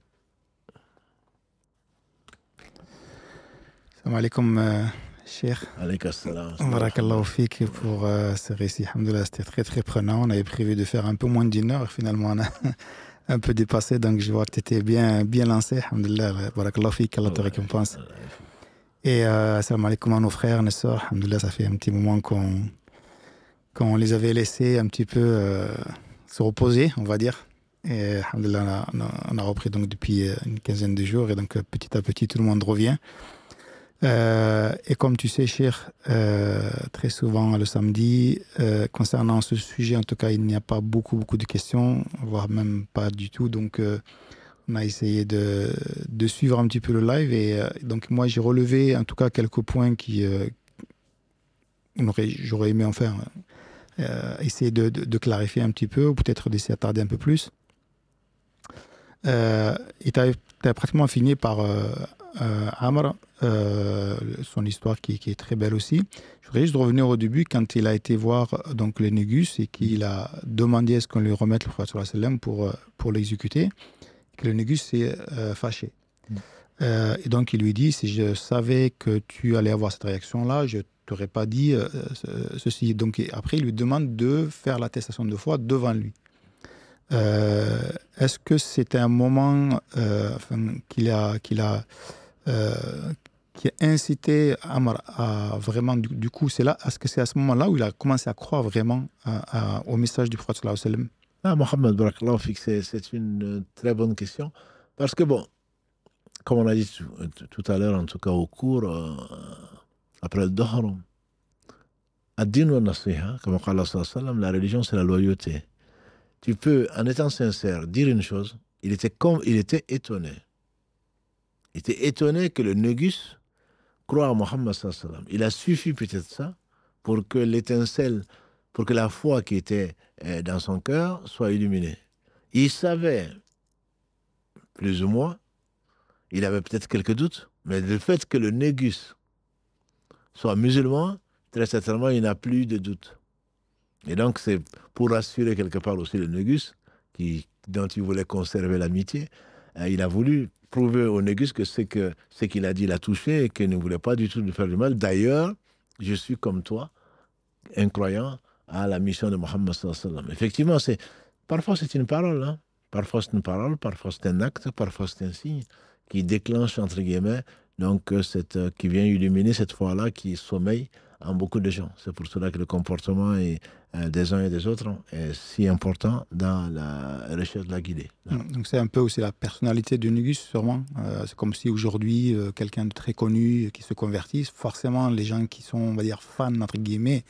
Salam alaikum, Cheikh. Alayka salam. Barakallahu fik pour ce récit. Alhamdoulilah, c'était très très prenant. On avait prévu de faire un peu moins d'une heure. Finalement, on a un peu dépassé. Donc, je vois que tu étais bien lancé. Alhamdoulilah. Barakallahu fik. Allah te récompense. Et salam alaikum à nos frères, nos sœurs. Alhamdoulilah, ça fait un petit moment qu'on les avait laissés un petit peu se reposer, on va dire. Et alhamdoulilah, on a repris donc depuis une quinzaine de jours. Et donc, petit à petit, tout le monde revient. Et comme tu sais, Cheikh, très souvent le samedi, concernant ce sujet, en tout cas, il n'y a pas beaucoup de questions, voire même pas du tout. Donc, on a essayé de suivre un petit peu le live. Et donc, moi, j'ai relevé en tout cas quelques points qui j'aurais aimé en faire, essayer de clarifier un petit peu, ou peut-être d'essayer d'attarder un peu plus. Et tu as pratiquement fini par Amr, son histoire qui est très belle aussi. Je voudrais juste revenir au début quand il a été voir donc le Négus et qu'il a demandé à ce qu'on lui remette le prophète sallam pour l'exécuter, que le Négus s'est fâché. Et donc il lui dit, si je savais que tu allais avoir cette réaction-là, je t'aurais pas dit ceci. Donc après il lui demande de faire l'attestation de foi devant lui. Est-ce que c'était un moment qui a incité Amr à vraiment, du coup, est-ce que c'est à ce moment-là où il a commencé à croire vraiment au message du prophète sallallahu alayhi wa sallam? Ah, Mohamed, barakallahu fik, c'est une très bonne question. Parce que bon, comme on a dit tout à l'heure, en tout cas au cours, après le Dohar, ad-din wa nasiha, comme on dit sallallahu alayhi wa sallam, la religion c'est la loyauté. Tu peux, en étant sincère, dire une chose. Il était étonné. Il était étonné que le Négus croit à Mohammed sallallahu alayhi wa sallam. Il a suffi peut-être ça pour que l'étincelle, pour que la foi qui était dans son cœur soit illuminée. Il savait, plus ou moins, il avait peut-être quelques doutes, mais le fait que le Négus soit musulman, très certainement, il n'a plus de doute. Et donc, c'est pour rassurer quelque part aussi le Négus, dont il voulait conserver l'amitié. il a voulu prouver au Négus que ce qu'il a dit l'a touché et qu'il ne voulait pas du tout lui faire du mal. D'ailleurs, je suis comme toi, un croyant à la mission de Mohammed sallallahu alayhi wa sallam. Effectivement, parfois c'est une parole, hein. Parfois c'est une parole, parfois c'est un acte, parfois c'est un signe qui déclenche, entre guillemets, donc qui vient illuminer cette foi-là qui sommeille en beaucoup de gens. C'est pour cela que le comportement des uns et des autres est si important dans la recherche de la guidée. Donc c'est un peu aussi la personnalité de Négus, sûrement. C'est comme si aujourd'hui, quelqu'un de très connu qui se convertisse, forcément les gens qui sont, on va dire, fans, entre guillemets,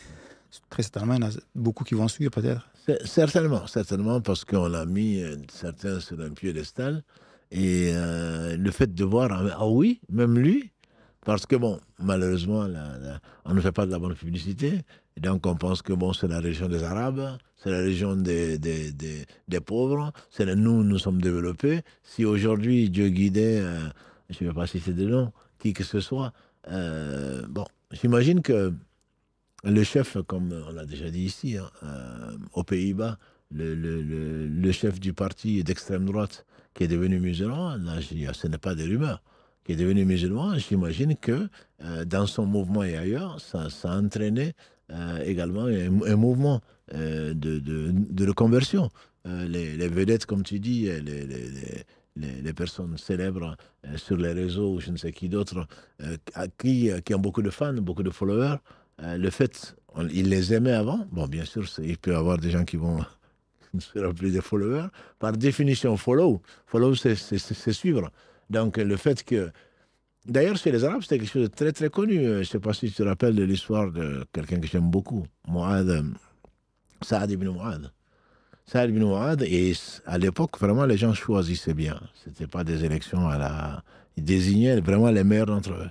très certainement, il y en a beaucoup qui vont suivre peut-être. Certainement, parce qu'on a mis certains sur un piédestal. Et le fait de voir, ah oui, même lui, parce que bon, malheureusement, on ne fait pas de la bonne publicité. Et donc on pense que bon, c'est la région des Arabes, c'est la région des pauvres, nous sommes développés. Si aujourd'hui Dieu guidait, je ne vais pas citer de nom, qui que ce soit, bon, j'imagine que le chef, comme on l'a déjà dit ici, hein, aux Pays-Bas, le chef du parti d'extrême droite qui est devenu musulman, là, ce n'est pas des rumeurs, qui est devenu musulman, j'imagine que dans son mouvement et ailleurs, ça a entraîné également un mouvement de reconversion. Les vedettes, comme tu dis, les personnes célèbres sur les réseaux ou je ne sais qui d'autre, qui ont beaucoup de fans, beaucoup de followers, le fait, il les aimait avant. Bon, bien sûr, il peut y avoir des gens qui vont se rappeler des followers. Par définition, follow, c'est suivre. Donc, le fait que... D'ailleurs, chez les Arabes, c'était quelque chose de très, très connu. Je ne sais pas si tu te rappelles de l'histoire de quelqu'un que j'aime beaucoup, Saad ibn Mu'adh. Saad ibn Mu'adh, et à l'époque, vraiment, les gens choisissaient bien. Ce n'était pas des élections Ils désignaient vraiment les meilleurs d'entre eux.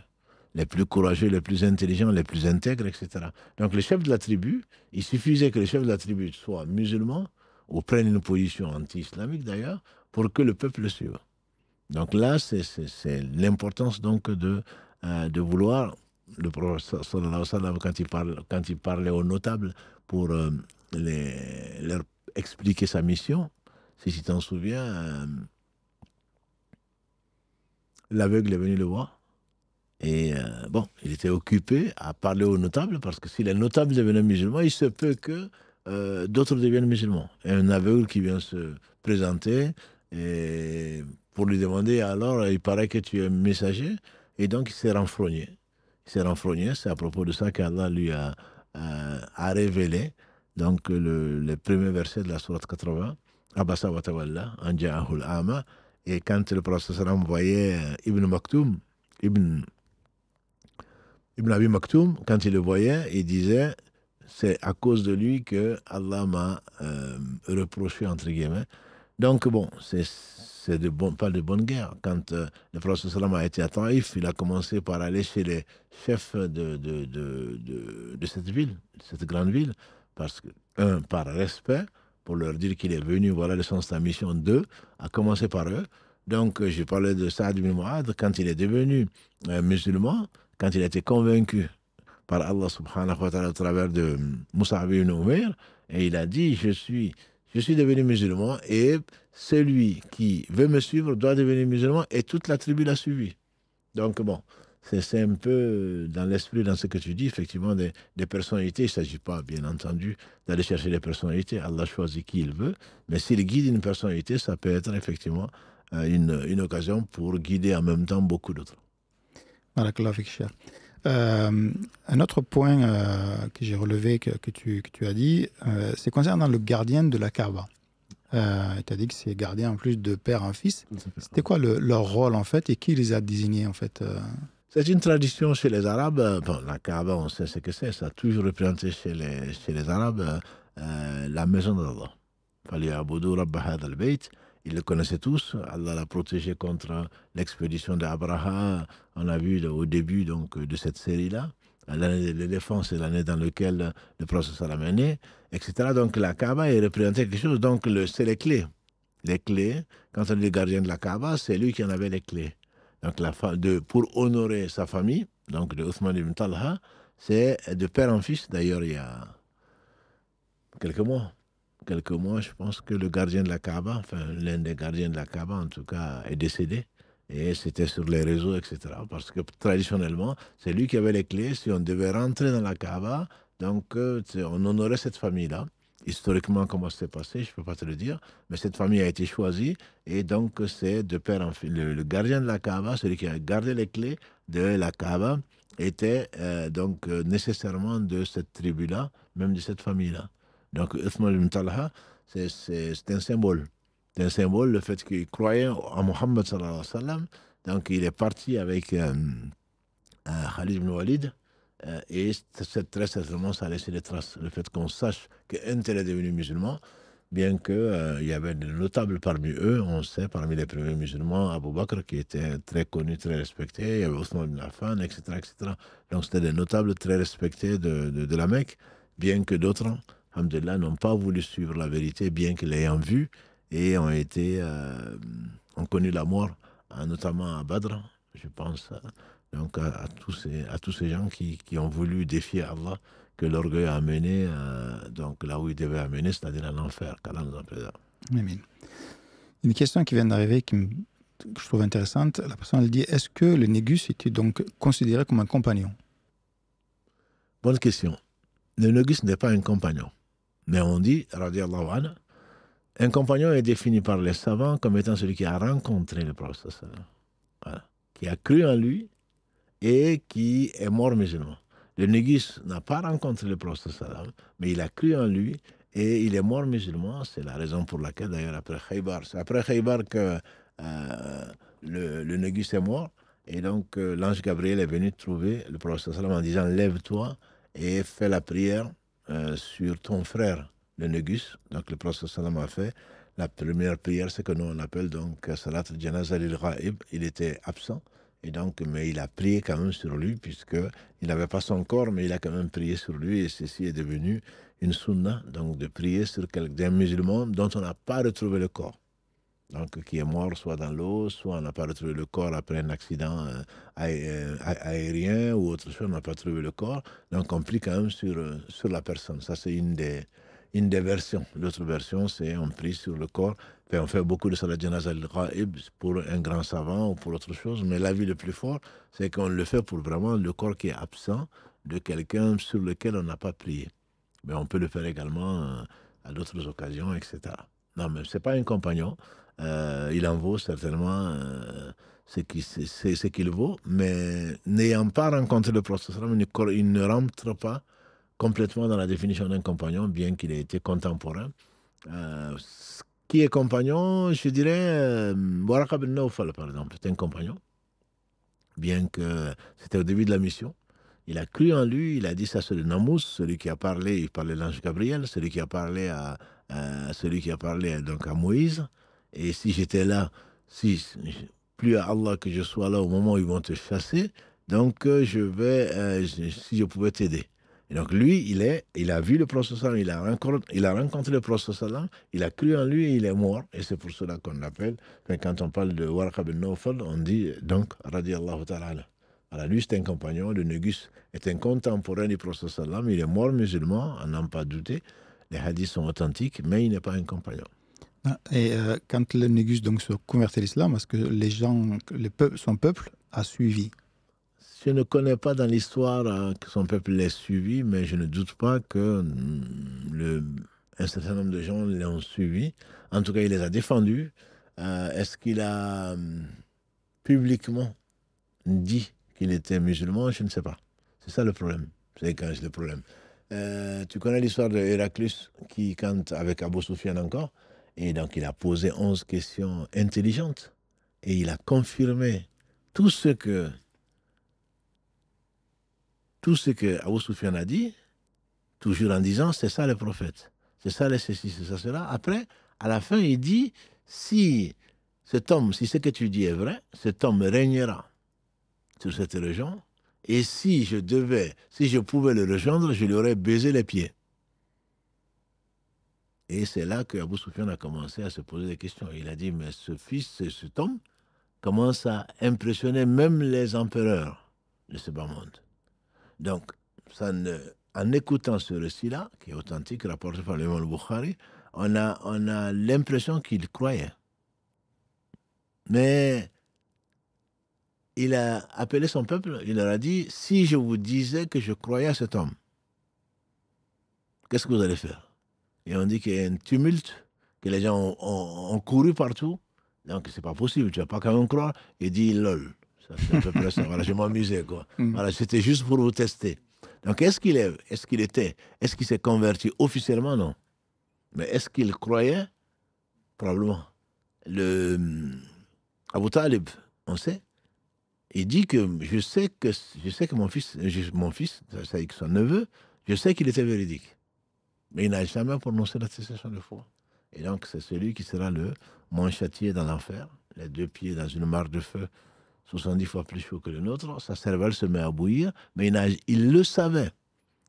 Les plus courageux, les plus intelligents, les plus intègres, etc. Donc, le chef de la tribu, il suffisait que le chef de la tribu soit musulman ou prenne une position anti-islamique d'ailleurs, pour que le peuple le suive. Donc là, c'est l'importance donc de vouloir, le prophète sallallahu alayhi wa sallam, quand il parlait aux notables pour leur expliquer sa mission, si tu t'en souviens, l'aveugle est venu le voir. Et bon, il était occupé à parler aux notables, parce que si les notables devenaient musulmans, il se peut que d'autres deviennent musulmans. Et un aveugle qui vient se présenter et pour lui demander, alors, il paraît que tu es messager, et donc il s'est renfrogné. C'est à propos de ça qu'Allah lui a révélé donc le premier verset de la sourate 80, Abasa wa tawalla, an ja'ahul ama, et quand le prophète sallam voyait Ibn Maktoum, Ibn Abi Maktoum, quand il le voyait, il disait, c'est à cause de lui que Allah m'a reproché, entre guillemets. Donc bon, c'est pas de bonne guerre. Quand le prophète sallam a été à Taïf, il a commencé par aller chez les chefs de cette ville, cette grande ville, parce que, par respect, pour leur dire qu'il est venu, voilà le sens de sa mission. 2, à commencer par eux. Donc, je parlais de Saad ibn Mu'adh, quand il est devenu musulman, quand il a été convaincu par Allah subhanahu wa ta'ala au travers de Mus'ab ibn Umayr, et il a dit, je suis devenu musulman, et celui qui veut me suivre doit devenir musulman, et toute la tribu l'a suivi. Donc bon, c'est un peu dans l'esprit, dans ce que tu dis, effectivement, des personnalités. Il ne s'agit pas, bien entendu, d'aller chercher des personnalités. Allah choisit qui il veut, mais s'il guide une personnalité, ça peut être effectivement une occasion pour guider en même temps beaucoup d'autres. Barakallahu fik, cher. Un autre point que j'ai relevé, que tu as dit, c'est concernant le gardien de la Kaaba. Tu as dit que c'est gardien en plus de père en fils. C'était quoi leur rôle en fait, et qui les a désignés en fait C'est une tradition chez les Arabes. Bon, la Kaaba, on sait ce que c'est. Ça a toujours représenté chez les Arabes la maison d'Allah. Falyabudu rabba hadha al-bayt. Ils le connaissaient tous. Allah l'a protégé contre l'expédition d'Abraha. On a vu au début donc, de cette série-là. L'année de l'éléphant, c'est l'année dans laquelle le prophète sallam est né, etc. Donc la Kaaba est représentée quelque chose. Donc c'est les clés. Les clés, quand on dit le gardien de la Kaaba, c'est lui qui en avait les clés. Donc pour honorer sa famille, donc de Othman ibn Talha, c'est de père en fils. D'ailleurs, il y a quelques mois, quelques mois, je pense que le gardien de la Kaaba, enfin l'un des gardiens de la Kaaba en tout cas, est décédé. Et c'était sur les réseaux, etc. Parce que traditionnellement, c'est lui qui avait les clés. Si on devait rentrer dans la Kaaba, donc on honorait cette famille-là. Historiquement, comment ça s'est passé, je ne peux pas te le dire. Mais cette famille a été choisie. Et donc, c'est de père en fils. Le gardien de la Kaaba, celui qui a gardé les clés de la Kaaba, était nécessairement de cette tribu-là, même de cette famille-là. Donc, Uthman ibn Talha, c'est un symbole. C'est un symbole, le fait qu'il croyait en Mohammed sallallahu alayhi wa sallam. Donc, il est parti avec Khalid ibn Walid. Et très certainement, ça a laissé des traces. Le fait qu'on sache qu'un tel est devenu musulman, bien qu'il y avait de notables parmi eux, on sait, parmi les premiers musulmans, Abu Bakr, qui était très connu, très respecté, il y avait Othman ibn Affan, etc., etc. Donc, c'était des notables très respectés de la Mecque, bien que d'autres, alhamdoulilah, n'ont pas voulu suivre la vérité, bien qu'ils l'ayant vu, et ont connu la mort, notamment à Badr, je pense. Donc à tous ces gens qui ont voulu défier Allah, que l'orgueil a amené donc là où il devait amener, c'est-à-dire à l'enfer, qu'Allah nous en préserve. Amen. Une question qui vient d'arriver que je trouve intéressante. La personne elle dit, est-ce que le négus était donc considéré comme un compagnon? Bonne question. Le négus n'est pas un compagnon. Mais on dit, radiallahu anhu, un compagnon est défini par les savants comme étant celui qui a rencontré le prophète, voilà, qui a cru en lui et qui est mort musulman. Le négus n'a pas rencontré le prophète, mais il a cru en lui et il est mort musulman. C'est la raison pour laquelle, d'ailleurs, après Khaybar, c'est après Khaybar que le négus est mort. Et donc, l'ange Gabriel est venu trouver le prophète en disant, lève-toi et fais la prière sur ton frère, le négus. Donc, le prophète a fait la première prière, c'est que nous on appelle donc Salat al-Janazah lil-Ghaib. Il était absent. Et donc, mais il a prié quand même sur lui, puisqu'il n'avait pas son corps, mais il a quand même prié sur lui, et ceci est devenu une sunna, donc de prier sur quelqu'un musulman dont on n'a pas retrouvé le corps. Donc, qui est mort soit dans l'eau, soit on n'a pas retrouvé le corps après un accident aérien ou autre chose, on n'a pas trouvé le corps. Donc, on prie quand même sur la personne. Ça, c'est une des versions. L'autre version, c'est on prie sur le corps. Et on fait beaucoup de salat janazah al-ghaib pour un grand savant ou pour autre chose. Mais l'avis le plus fort, c'est qu'on le fait pour vraiment le corps qui est absent de quelqu'un sur lequel on n'a pas prié. Mais on peut le faire également à d'autres occasions, etc. Non, mais ce n'est pas un compagnon. Il en vaut certainement ce qu'il vaut. Mais n'ayant pas rencontré le prophète, il ne rentre pas complètement dans la définition d'un compagnon, bien qu'il ait été contemporain. Qui est compagnon? Je dirais Waraka bin Nawfal, par exemple. C'était un compagnon, bien que c'était au début de la mission. Il a cru en lui, il a dit ça, c'est le Namous, celui qui a parlé, il parlait de l'ange Gabriel, celui qui a parlé donc à Moïse. Et si j'étais là, plus à Allah que je sois là au moment où ils vont te chasser, donc si je pouvais t'aider. Et donc lui, il a vu le prophète, il a rencontré le prophète, il a cru en lui et il est mort. Et c'est pour cela qu'on l'appelle, quand on parle de Warqa bin Nawfal, on dit donc, radiyallahu ta'ala. Voilà, lui, c'est un compagnon. Le négus est un contemporain du prophète sallam. Il est mort musulman, à n'en pas douter. Les hadiths sont authentiques, mais il n'est pas un compagnon. Et quand le négus donc se convertit à l'islam, est-ce que son peuple a suivi? Je ne connais pas dans l'histoire que son peuple l'ait suivi, mais je ne doute pas que un certain nombre de gens l'ont suivi. En tout cas, il les a défendus. Est-ce qu'il a publiquement dit qu'il était musulman? Je ne sais pas. C'est ça le problème. C'est quand le problème. Tu connais l'histoire de Héraclius avec Abou Soufiane encore, et donc il a posé 11 questions intelligentes et il a confirmé tout ce que Abou Soufiane a dit, toujours en disant c'est ça le prophète, c'est ça le ceci, c'est ça cela. Après, à la fin, il dit si ce que tu dis est vrai, cet homme régnera sur cette région. Et si je pouvais le rejoindre, je lui aurais baisé les pieds. Et c'est là que Abou Soufiane a commencé à se poser des questions. Il a dit, mais cet homme commence à impressionner même les empereurs de ce bas monde. Donc, en écoutant ce récit-là, qui est authentique, rapporté par l'imam al-Bukhari, on a l'impression qu'il croyait. Mais il a appelé son peuple, il leur a dit, si je vous disais que je croyais à cet homme, qu'est-ce que vous allez faire? Et on dit qu'il y a un tumulte, que les gens ont couru partout. Donc, c'est pas possible, tu vas pas quand même croire. Il dit, lol. Ça, c'est à peu près ça. Voilà, je m'amusais, quoi. Voilà, c'était juste pour vous tester. Donc, est-ce qu'il s'est converti officiellement? Non. Mais est-ce qu'il croyait? Probablement. Abu Talib, on sait, il dit que je sais que mon fils, ça que son neveu, je sais qu'il était véridique. Mais il n'a jamais prononcé l'attestation de foi. Et donc, c'est celui qui sera le moins châtié dans l'enfer, les deux pieds dans une mare de feu, 70 fois plus chaud que le nôtre. Sa cervelle se met à bouillir, mais il le savait.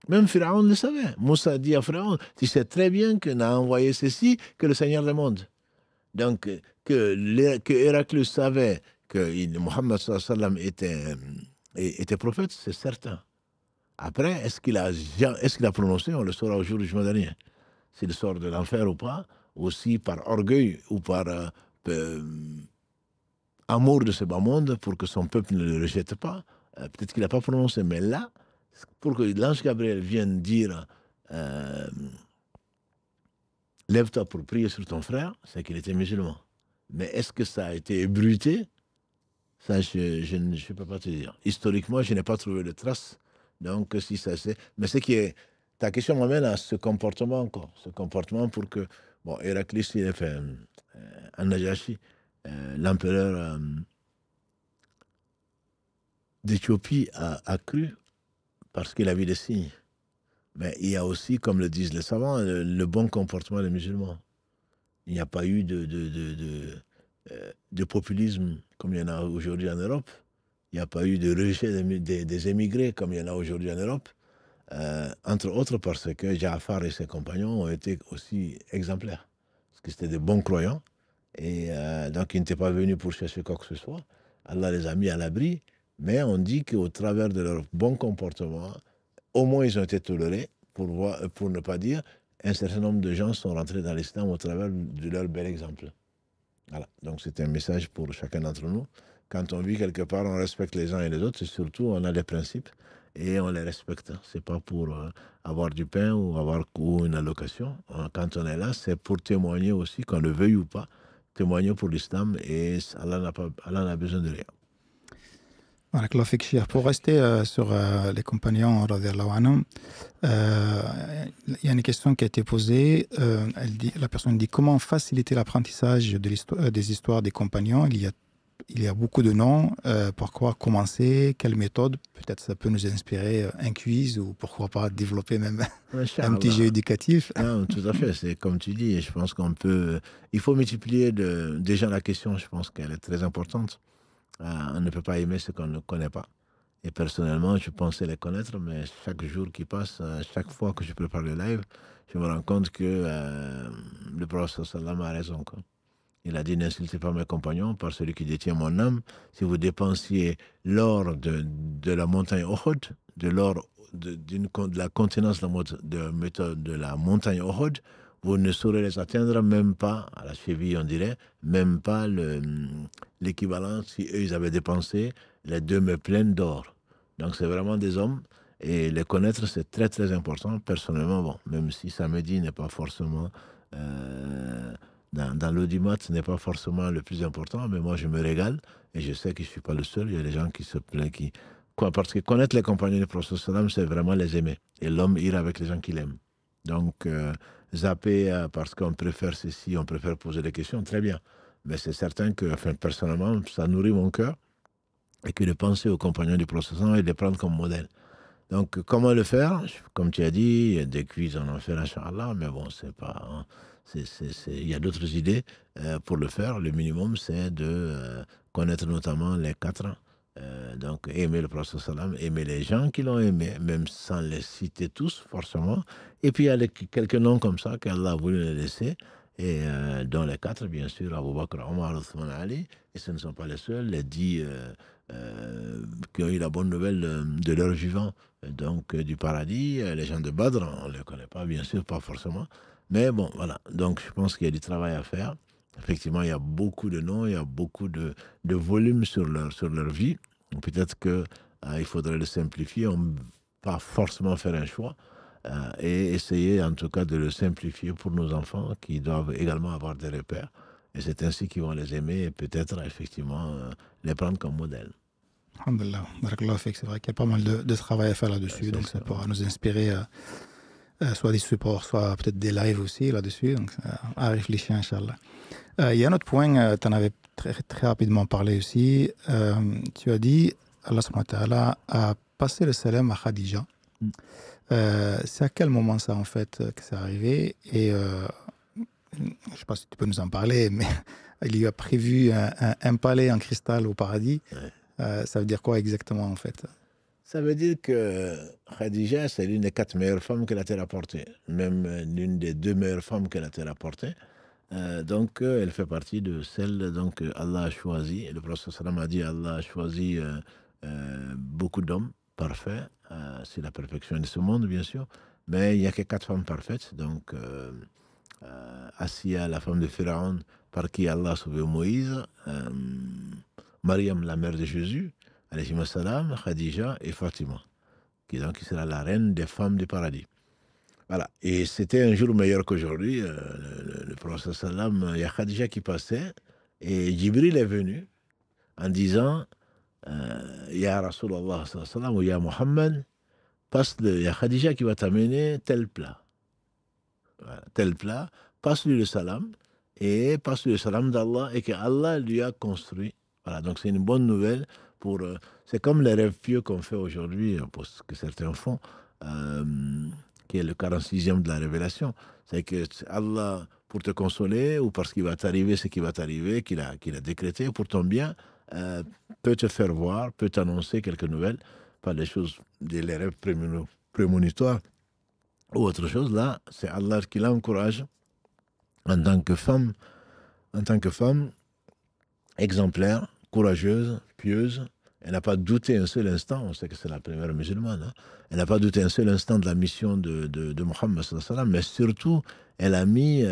Même Pharaon le savait. Moussa dit à Pharaon, tu sais très bien que n'a envoyé ceci que le Seigneur des mondes. Donc, que Héraclius savait que Mohammed sallam était prophète, c'est certain. Après, est-ce qu'il a prononcé? On le saura au jour du jugement dernier. S'il sort de l'enfer ou pas, aussi par orgueil ou par amour de ce bas monde pour que son peuple ne le rejette pas. Peut-être qu'il n'a pas prononcé, mais là, pour que l'ange Gabriel vienne dire lève-toi pour prier sur ton frère, c'est qu'il était musulman. Mais est-ce que ça a été ébruité? Ça, je ne peux pas te dire. Historiquement, je n'ai pas trouvé de traces. Donc, si ça c'est... Mais ce qui est... Ta question m'amène à ce comportement encore. Ce comportement pour que... Bon, Héraclius, il a fait... An-Najashi, l'empereur d'Éthiopie a cru parce qu'il a vu des signes. Mais il y a aussi, comme le disent les savants, le bon comportement des musulmans. Il n'y a pas eu de populisme comme il y en a aujourd'hui en Europe. Il n'y a pas eu de rejet des émigrés comme il y en a aujourd'hui en Europe. Entre autres parce que Jaafar et ses compagnons ont été aussi exemplaires. Parce que c'était des bons croyants. Et donc ils n'étaient pas venus pour chercher quoi que ce soit. Allah les a mis à l'abri. Mais on dit qu'au travers de leur bon comportement, au moins ils ont été tolérés, pour ne pas dire, un certain nombre de gens sont rentrés dans l'islam au travers de leur bel exemple. Voilà, donc c'est un message pour chacun d'entre nous. Quand on vit quelque part, on respecte les uns et les autres, et surtout on a des principes et on les respecte. C'est pas pour avoir du pain ou une allocation. Quand on est là, c'est pour témoigner aussi, qu'on le veuille ou pas, témoigner pour l'islam, et Allah n'a besoin de rien. Pour rester sur les compagnons, il y a une question qui a été posée. La personne dit comment faciliter l'apprentissage des histoires des compagnons. Il y a beaucoup de noms. Par quoi commencer? Quelle méthode? Peut-être ça peut nous inspirer un quiz ou pourquoi pas développer même un petit jeu éducatif. Non, tout à fait, c'est comme tu dis. Je pense qu'on peut... Il faut multiplier déjà la question, je pense qu'elle est très importante. On ne peut pas aimer ce qu'on ne connaît pas. Et personnellement, je pensais les connaître, mais chaque jour qui passe, chaque fois que je prépare le live, je me rends compte que le prophète sallam a raison, quoi. Il a dit, n'insultez pas mes compagnons, par celui qui détient mon âme. Si vous dépensiez l'or de la montagne Uhud, de l'or de la contenance de la montagne Uhud, vous ne saurez les atteindre, même pas, à la cheville on dirait, même pas l'équivalent si eux ils avaient dépensé les 2 mets pleines d'or. Donc c'est vraiment des hommes, et les connaître c'est très très important. Personnellement, bon, même si samedi n'est pas forcément... dans l'audimat, ce n'est pas forcément le plus important, mais moi je me régale, et je sais que je ne suis pas le seul. Il y a des gens qui se plaignent, parce que connaître les compagnons du prophète sallam, c'est vraiment les aimer, et l'homme ira avec les gens qu'il aime. Donc, zapper parce qu'on préfère ceci, on préfère poser des questions, très bien. Mais c'est certain que, enfin, personnellement, ça nourrit mon cœur, et que de penser aux compagnons du prophète et de les prendre comme modèle. Donc, comment le faire? Comme tu as dit, il y a des quiz en enfer, Inch'Allah, mais bon, c'est pas... Hein, il y a d'autres idées pour le faire. Le minimum, c'est de connaître notamment les 4 ans. Donc, aimer le prophète sallam, aimer les gens qui l'ont aimé, même sans les citer tous, forcément. Et puis, il y a quelques noms comme ça qu'Allah a voulu les laisser, et dont les 4, bien sûr, Abu Bakr, Omar, Othman, Ali, et ce ne sont pas les seuls, les 10 qui ont eu la bonne nouvelle de leur vivant, donc du paradis. Les gens de Badr, on ne les connaît pas, bien sûr, pas forcément. Mais bon, voilà. Donc, je pense qu'il y a du travail à faire. Effectivement, il y a beaucoup de noms, il y a beaucoup de volume sur leur vie. Peut-être que il faudrait le simplifier, pas forcément faire un choix, et essayer en tout cas de le simplifier pour nos enfants qui doivent également avoir des repères. Et c'est ainsi qu'ils vont les aimer et peut-être effectivement les prendre comme modèle. Alhamdulillah, barakallahu fik. C'est vrai qu'il y a pas mal de travail à faire là-dessus, C'est donc ça ça. pourra nous inspirer soit des supports, soit peut-être des lives aussi là-dessus, donc à réfléchir, Inch'Allah. Il y a un autre point, tu en avais très rapidement parlé aussi. Tu as dit, Allah subhanahu wa ta'ala a passé le salam à Khadija. Mm. C'est à quel moment ça, en fait, que c'est arrivé? Et je ne sais pas si tu peux nous en parler, mais il y a prévu un palais en cristal au paradis. Ouais. Ça veut dire quoi exactement, en fait? Ça veut dire que Khadija, c'est l'une des 4 meilleures femmes que la Terre a portées, même l'une des 2 meilleures femmes que la Terre a portées. Donc, elle fait partie de celles donc Allah a choisi. Le prophète sallam a dit Allah a choisi beaucoup d'hommes parfaits. C'est la perfection de ce monde, bien sûr. Mais il n'y a que 4 femmes parfaites. Donc, Assia, la femme de Pharaon, par qui Allah a sauvé Moïse. Mariam, la mère de Jésus, alayhi salam, Khadija et Fatima, qui sera la reine des femmes du paradis. Voilà. Et c'était un jour meilleur qu'aujourd'hui. Le prophète sallam, il y a Khadija qui passait et Jibril est venu en disant Ya Rasulallah sallam, ou Ya Muhammad, il y a Khadija qui va t'amener tel plat. Voilà, tel plat, passe-lui le salam et passe-lui le salam d'Allah et que Allah lui a construit. Voilà, donc c'est une bonne nouvelle pour. C'est comme les rêves pieux qu'on fait aujourd'hui, pour ce que certains font. Qui est le 46e de la révélation, c'est que Allah, pour te consoler, ou parce qu'il va t'arriver ce qui va t'arriver, qu'il a décrété pour ton bien, peut te faire voir, peut t'annoncer quelques nouvelles, pas des choses, des rêves prémonitoires, ou autre chose. Là, c'est Allah qui l'encourage en tant que femme exemplaire, courageuse, pieuse. Elle n'a pas douté un seul instant, on sait que c'est la première musulmane, hein. Elle n'a pas douté un seul instant de la mission de Mohammed sallallahu alayhi wa sallam, mais surtout, elle a mis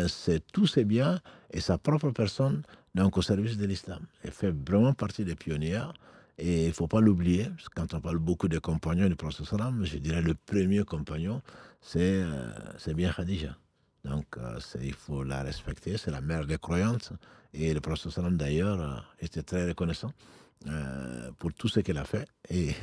tous ses biens et sa propre personne donc, au service de l'islam. Elle fait vraiment partie des pionnières et il ne faut pas l'oublier, parce que quand on parle beaucoup des compagnons du prophète sallallahu alayhi wa sallam, je dirais le premier compagnon, c'est bien Khadija. Donc, il faut la respecter, c'est la mère des croyantes. Et le prophète sallam d'ailleurs était très reconnaissant pour tout ce qu'elle a fait. Et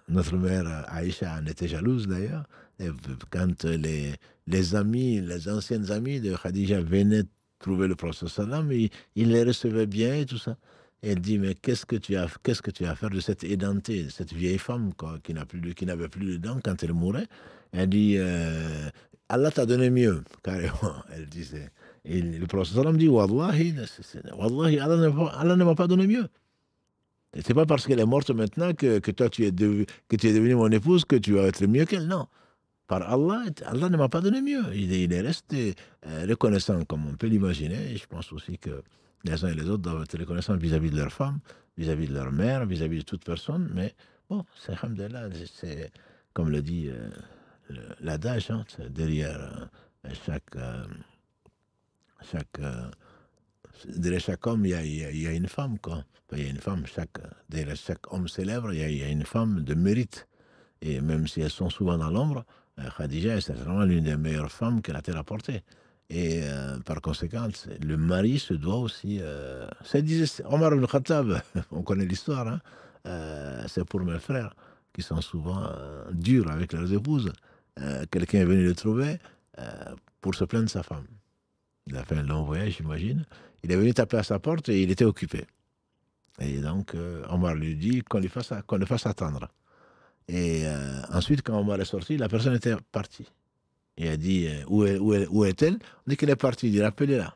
notre mère Aïcha en était jalouse d'ailleurs. Et quand les amis, les anciennes amies de Khadija venaient trouver le prophète sallam, il les recevait bien et tout ça. Et elle dit, mais qu'est-ce que tu as à faire de cette édentée, de cette vieille femme quoi, qui n'avait plus de dents quand elle mourait? Elle dit, Allah t'a donné mieux, carrément. Elle disait. Et le prophète sallam dit, Wallahi, Wallahi, Allah ne m'a pas donné mieux. Et c'est pas parce qu'elle est morte maintenant que toi tu es devenue mon épouse que tu vas être mieux qu'elle. Non. Par Allah, Allah ne m'a pas donné mieux. Il est resté reconnaissant comme on peut l'imaginer. Et je pense aussi que les uns et les autres doivent être reconnaissants vis-à-vis de leur femme, vis-à-vis de leur mère, vis-à-vis de toute personne. Mais bon, c'est alhamdoulilah, c'est comme le dit l'adage, hein, derrière derrière chaque homme, il y a une femme, quoi. Enfin, il y a une femme, derrière chaque homme célèbre, il y a une femme de mérite. Et même si elles sont souvent dans l'ombre, Khadija est vraiment l'une des meilleures femmes que la terre a portées. Et par conséquent, le mari se doit aussi. Ça disait Omar ibn Khattab, on connaît l'histoire, hein, c'est pour mes frères qui sont souvent durs avec leurs épouses. Quelqu'un est venu le trouver pour se plaindre de sa femme. Il a fait un long voyage, j'imagine. Il est venu taper à sa porte et il était occupé. Et donc, Omar lui dit qu'on le fasse attendre. Et ensuite, quand Omar est sorti, la personne était partie. Il a dit, où est-elle? On dit qu'elle est partie. Il dit, rappelez-la.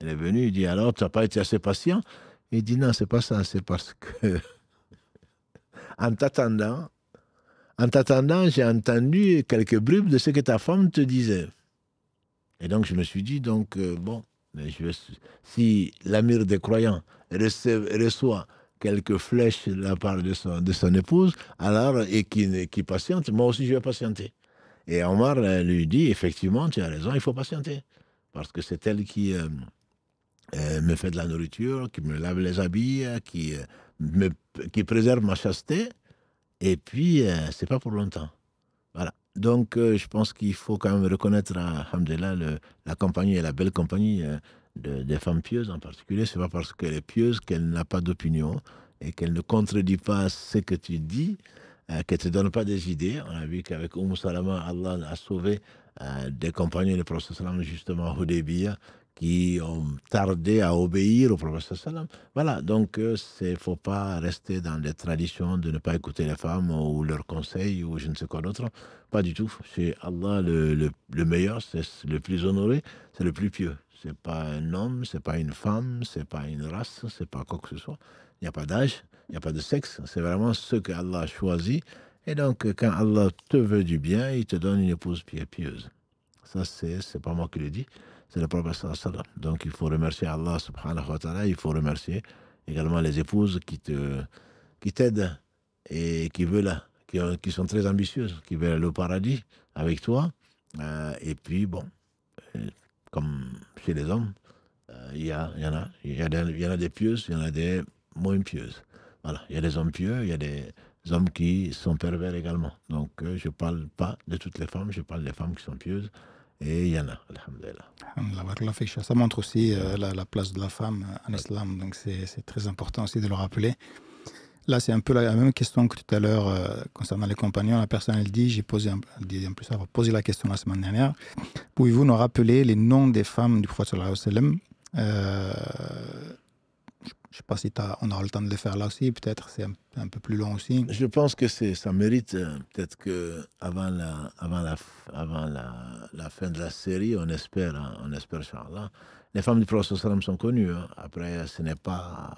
Elle est venue, il dit, alors, tu n'as pas été assez patient? Il dit, non, c'est pas ça, c'est parce que, en t'attendant, j'ai entendu quelques bribes de ce que ta femme te disait. Et donc, je me suis dit, donc, bon, mais si l'amir des croyants reçoit quelques flèches de la part de son épouse, alors, et qui patiente, moi aussi, je vais patienter. Et Omar lui dit, effectivement, tu as raison, il faut patienter. Parce que c'est elle qui me fait de la nourriture, qui me lave les habits, me, qui préserve ma chasteté. Et puis, c'est pas pour longtemps. Voilà. Donc, je pense qu'il faut quand même reconnaître, alhamdoulilah, la compagnie et la belle compagnie des femmes pieuses en particulier. C'est pas parce qu'elle est pieuse qu'elle n'a pas d'opinion et qu'elle ne contredit pas ce que tu dis, qu'elle ne te donne pas des idées. On a vu qu'avec Salama, Allah a sauvé des compagnons du prophète sallam, justement à Hudaybiyah, qui ont tardé à obéir au prophète sallam. Voilà, donc il ne faut pas rester dans des traditions de ne pas écouter les femmes ou leurs conseils ou je ne sais quoi d'autre. Pas du tout. C'est Allah le meilleur, c'est le plus honoré, c'est le plus pieux. C'est pas un homme, c'est pas une femme, c'est pas une race, c'est pas quoi que ce soit. Il n'y a pas d'âge, il n'y a pas de sexe. C'est vraiment ce que Allah a choisi. Et donc, quand Allah te veut du bien, il te donne une épouse pieuse. Ça, c'est pas moi qui le dis, c'est le prophète sallallahu alayhi wa sallam. Donc, il faut remercier Allah subhanahu wa ta'ala. Il faut remercier également les épouses qui t'aident et qui veulent, qui sont très ambitieuses, qui veulent aller au paradis avec toi. Et puis, bon, euh, comme chez les hommes, il y en a. Il y en a des pieuses, il y en a des moins pieuses. Voilà, il y a des hommes pieux, il y a des hommes qui sont pervers également. Donc, je ne parle pas de toutes les femmes, je parle des femmes qui sont pieuses. Et il y en a, alhamdulillah. Alhamdulillah, barakallahu fik. Ça montre aussi la place de la femme en islam. Donc, c'est très important aussi de le rappeler. Là, c'est un peu la même question que tout à l'heure concernant les compagnons. La personne, elle dit, elle dit en plus avoir posé la question la semaine dernière. Pouvez-vous nous rappeler les noms des femmes du prophète sallallahu alayhi wa sallam? Je ne sais pas si on aura le temps de le faire là aussi. Peut-être c'est un peu plus long aussi. Je pense que ça mérite peut-être qu'avant la fin de la série, on espère, Inch'Allah. Les femmes du prophète sallam sont connues. Hein. Après, ce n'est pas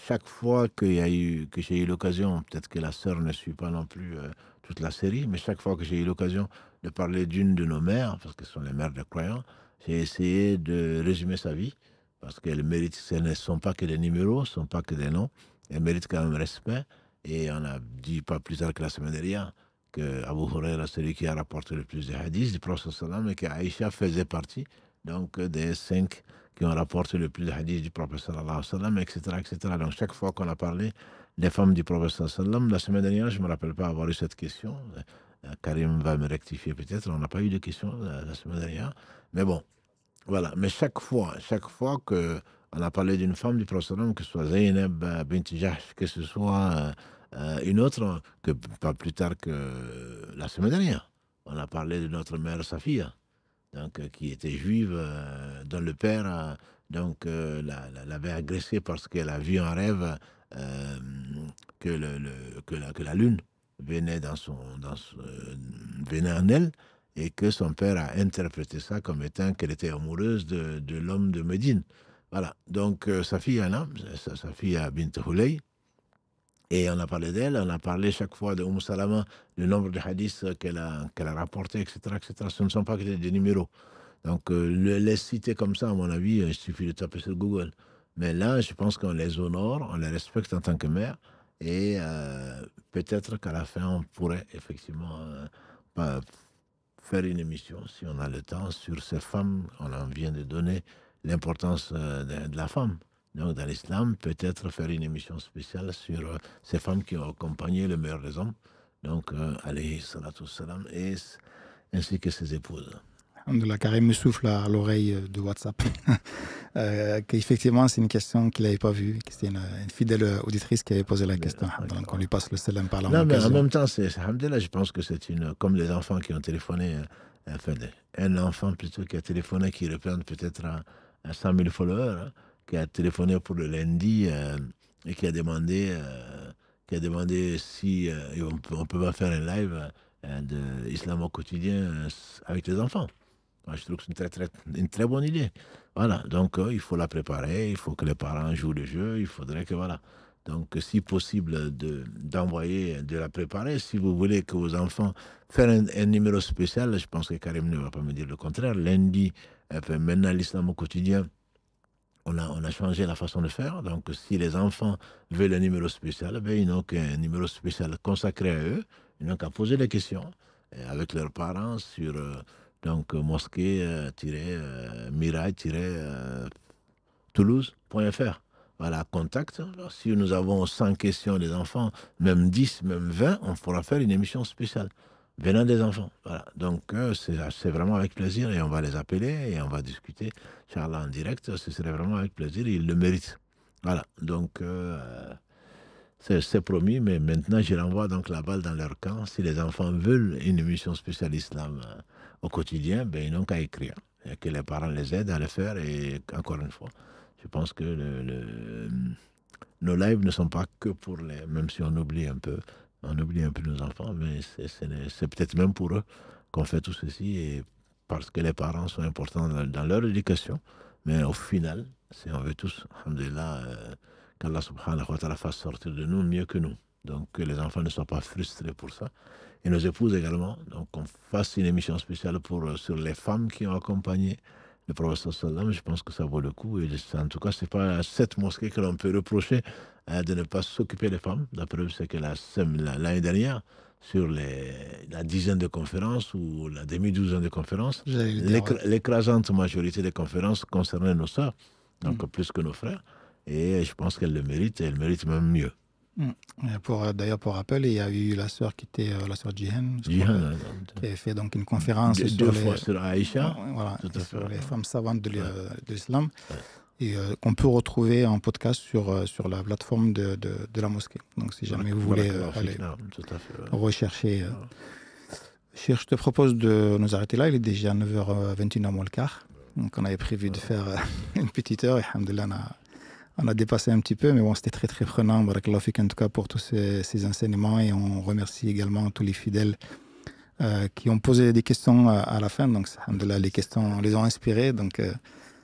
chaque fois que j'ai eu l'occasion, peut-être que la sœur ne suit pas non plus toute la série, mais chaque fois que j'ai eu l'occasion de parler d'une de nos mères, parce que ce sont les mères des croyants, j'ai essayé de résumer sa vie, parce qu'elles méritent, ce ne sont pas que des numéros, ce ne sont pas que des noms, elles méritent quand même respect. Et on a dit pas plus tard que la semaine dernière que Abu Huraira, celui qui a rapporté le plus de hadiths du prophète sallam, et qu'Aïcha faisait partie donc des 5 qui ont rapporté le plus de hadiths du prophète sallam, etc., etc. Donc chaque fois qu'on a parlé des femmes du prophète sallam, la semaine dernière, je ne me rappelle pas avoir eu cette question. Karim va me rectifier peut-être, on n'a pas eu de question la semaine dernière. Mais bon, voilà. Mais chaque fois que on a parlé d'une femme du prophète, que ce soit Zaynab bint Jahsh, que ce soit une autre, que pas plus tard que la semaine dernière, on a parlé de notre mère Safia, donc, qui était juive, dont le père l'avait agressée parce qu'elle a vu en rêve que, que la lune venait, venait en elle, et que son père a interprété ça comme étant qu'elle était amoureuse de l'homme de Médine. Voilà, donc sa fille Anna, sa fille Bint Hulay, et on a parlé d'elle, on a parlé chaque fois de Salama, le nombre de hadiths qu'elle a rapportés, etc., etc. Ce ne sont pas que des numéros. Donc, les citer comme ça, à mon avis, il suffit de taper sur Google. Mais là, je pense qu'on les honore, on les respecte en tant que mère, et peut-être qu'à la fin, on pourrait effectivement faire une émission, si on a le temps, sur ces femmes. On en vient de donner l'importance de la femme. Donc, dans l'islam, peut-être faire une émission spéciale sur ces femmes qui ont accompagné le meilleur des hommes, donc, alayhi salatu salam, et ainsi que ses épouses. Alhamdulillah, Karim me souffle à l'oreille de WhatsApp qu'effectivement, c'est une question qu'il n'avait pas vue, que c'était une fidèle auditrice qui avait posé la question. Donc, on lui passe le salam par la Non, mais en même temps, alhamdulillah, je pense que c'est comme les enfants qui ont téléphoné, enfin, un enfant plutôt qui a téléphoné, qui représente peut-être à 100 000 followers, hein, qui a téléphoné pour le lundi et qui a demandé si on peut pas faire un live de Islam au quotidien avec les enfants. Moi, je trouve que c'est une très bonne idée. Voilà, donc il faut la préparer, il faut que les parents jouent le jeu, il faudrait que, voilà. Donc, si possible, d'envoyer, de la préparer. Si vous voulez que vos enfants fassent un numéro spécial, je pense que Karim ne va pas me dire le contraire. Lundi, maintenant, l'islam au quotidien, on a changé la façon de faire. Donc, si les enfants veulent un numéro spécial, ben, ils n'ont qu'un numéro spécial consacré à eux. Ils n'ont qu'à poser des questions. avec leurs parents sur donc mosquée-mirail-toulouse.fr. Voilà, contact. Alors, si nous avons 100 questions des enfants, même 10, même 20, on pourra faire une émission spéciale venant des enfants. Voilà. Donc, c'est vraiment avec plaisir et on va les appeler et on va discuter, Inch'Allah, en direct. Ce serait vraiment avec plaisir et ils le méritent. Voilà. Donc, c'est promis, mais maintenant, je renvoie donc la balle dans leur camp. Si les enfants veulent une émission spéciale islam au quotidien, ben, ils n'ont qu'à écrire. Et que les parents les aident à le faire. Et encore une fois, je pense que nos lives ne sont pas que pour les... Même si on oublie un peu nos enfants, mais c'est peut-être même pour eux qu'on fait tout ceci. Et parce que les parents sont importants dans leur éducation. Mais au final, si on veut tous, alhamdoulilah, qu'Allah subhanahu wa ta'ala fasse sortir de nous mieux que nous. Donc que les enfants ne soient pas frustrés pour ça. Et nos épouses également. Donc qu'on fasse une émission spéciale sur les femmes qui ont accompagné le prophète sallam. Je pense que ça vaut le coup. Et en tout cas, ce n'est pas à cette mosquée que l'on peut reprocher de ne pas s'occuper des femmes. La preuve, c'est que l'année dernière, sur la dizaine de conférences ou la demi-douzaine de conférences, l'écrasante majorité des conférences concernaient nos sœurs, donc plus que nos frères. Et je pense qu'elle le mérite, et elle mérite même mieux. D'ailleurs, pour rappel, il y a eu la sœur qui était la sœur Jihan, qui avait fait donc une conférence deux fois sur Aïcha, voilà, sur les femmes savantes de l'islam, et qu'on peut retrouver en podcast sur la plateforme de la mosquée. Donc, si jamais vous voulez aller rechercher. Je te propose de nous arrêter là. Il est déjà 9h21 moins le quart. Donc, on avait prévu de faire une petite heure. Et alhamdoulilah, on a dépassé un petit peu, mais bon, c'était très très prenant. Barakallahu fik en tout cas pour tous ces enseignements, et on remercie également tous les fidèles qui ont posé des questions à la fin. Donc, alhamdoulilah, les questions, on les ont inspirées, donc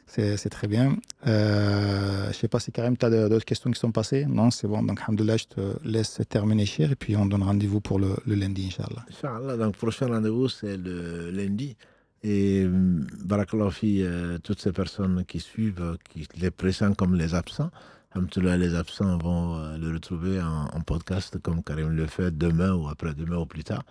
c'est très bien. Je ne sais pas si Karim, tu as d'autres questions qui sont passées? Non, c'est bon. Donc, alhamdoulilah, je te laisse terminer, cher, et puis on donne rendez-vous pour le lundi, Inch'Allah. Inch'Allah, donc prochain rendez-vous, c'est le lundi. Et barakallahu fi toutes ces personnes qui suivent, les présents comme les absents. Les absents vont le retrouver en podcast comme Karim le fait demain ou après-demain ou plus tard,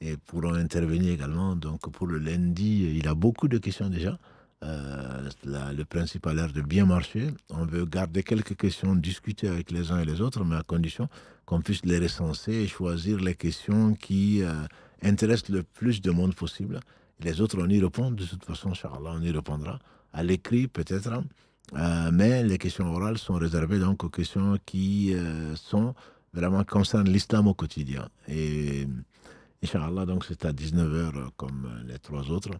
et pourront intervenir également. Donc pour le lundi, il a beaucoup de questions déjà. Le principe a l'air de bien marcher. On veut garder quelques questions, discuter avec les uns et les autres, mais à condition qu'on puisse les recenser et choisir les questions qui intéressent le plus de monde possible. Les autres, on y répond. De toute façon, Inch'Allah, on y répondra. À l'écrit, peut-être. Mais les questions orales sont réservées donc aux questions qui sont vraiment concernent l'islam au quotidien. Et Inch'Allah, donc c'est à 19h comme les trois autres.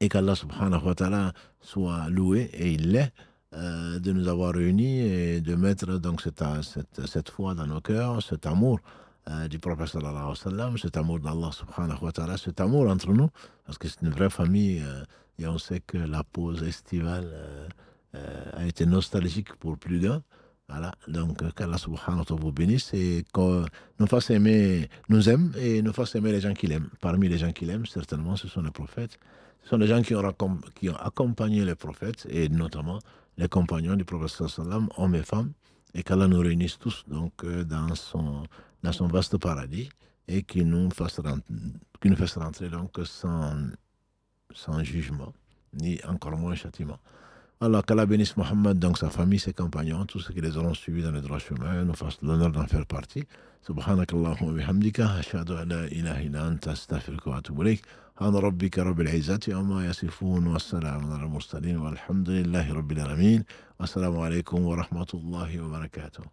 Et qu'Allah subhanahu wa ta'ala soit loué, et il l'est, de nous avoir réunis et de mettre donc cette foi dans nos cœurs, cet amour du prophète sallallahu alayhi wa sallam, cet amour d'Allah subhanahu wa ta'ala, cet amour entre nous, parce que c'est une vraie famille, et on sait que la pause estivale a été nostalgique pour plus d'un. Voilà, donc qu'Allah subhanahu wa ta'ala vous bénisse et qu'on nous aime et nous fasse aimer les gens qu'il aime. Parmi les gens qu'il aime, certainement, ce sont les prophètes. Ce sont les gens qui ont accompagné les prophètes, et notamment les compagnons du prophète sallallahu alayhi wa sallam, hommes et femmes, et qu'Allah nous réunisse tous donc dans son vaste paradis, et qu'il nous fasse rentrer donc sans jugement, ni encore moins châtiment. Alors qu'Allah bénisse Mohammed, donc sa famille, ses compagnons, tous ceux qui les auront suivis dans le droit chemin, nous fasse l'honneur d'en faire partie. Subhanakallahumma wa bihamdika, ashhadu an la ilaha illa anta, astaghfiruka wa atubu ilayk. سبحان ربك رب العزة عما يصفون والسلام على المرسلين والحمد لله رب العالمين والسلام عليكم ورحمة الله وبركاته.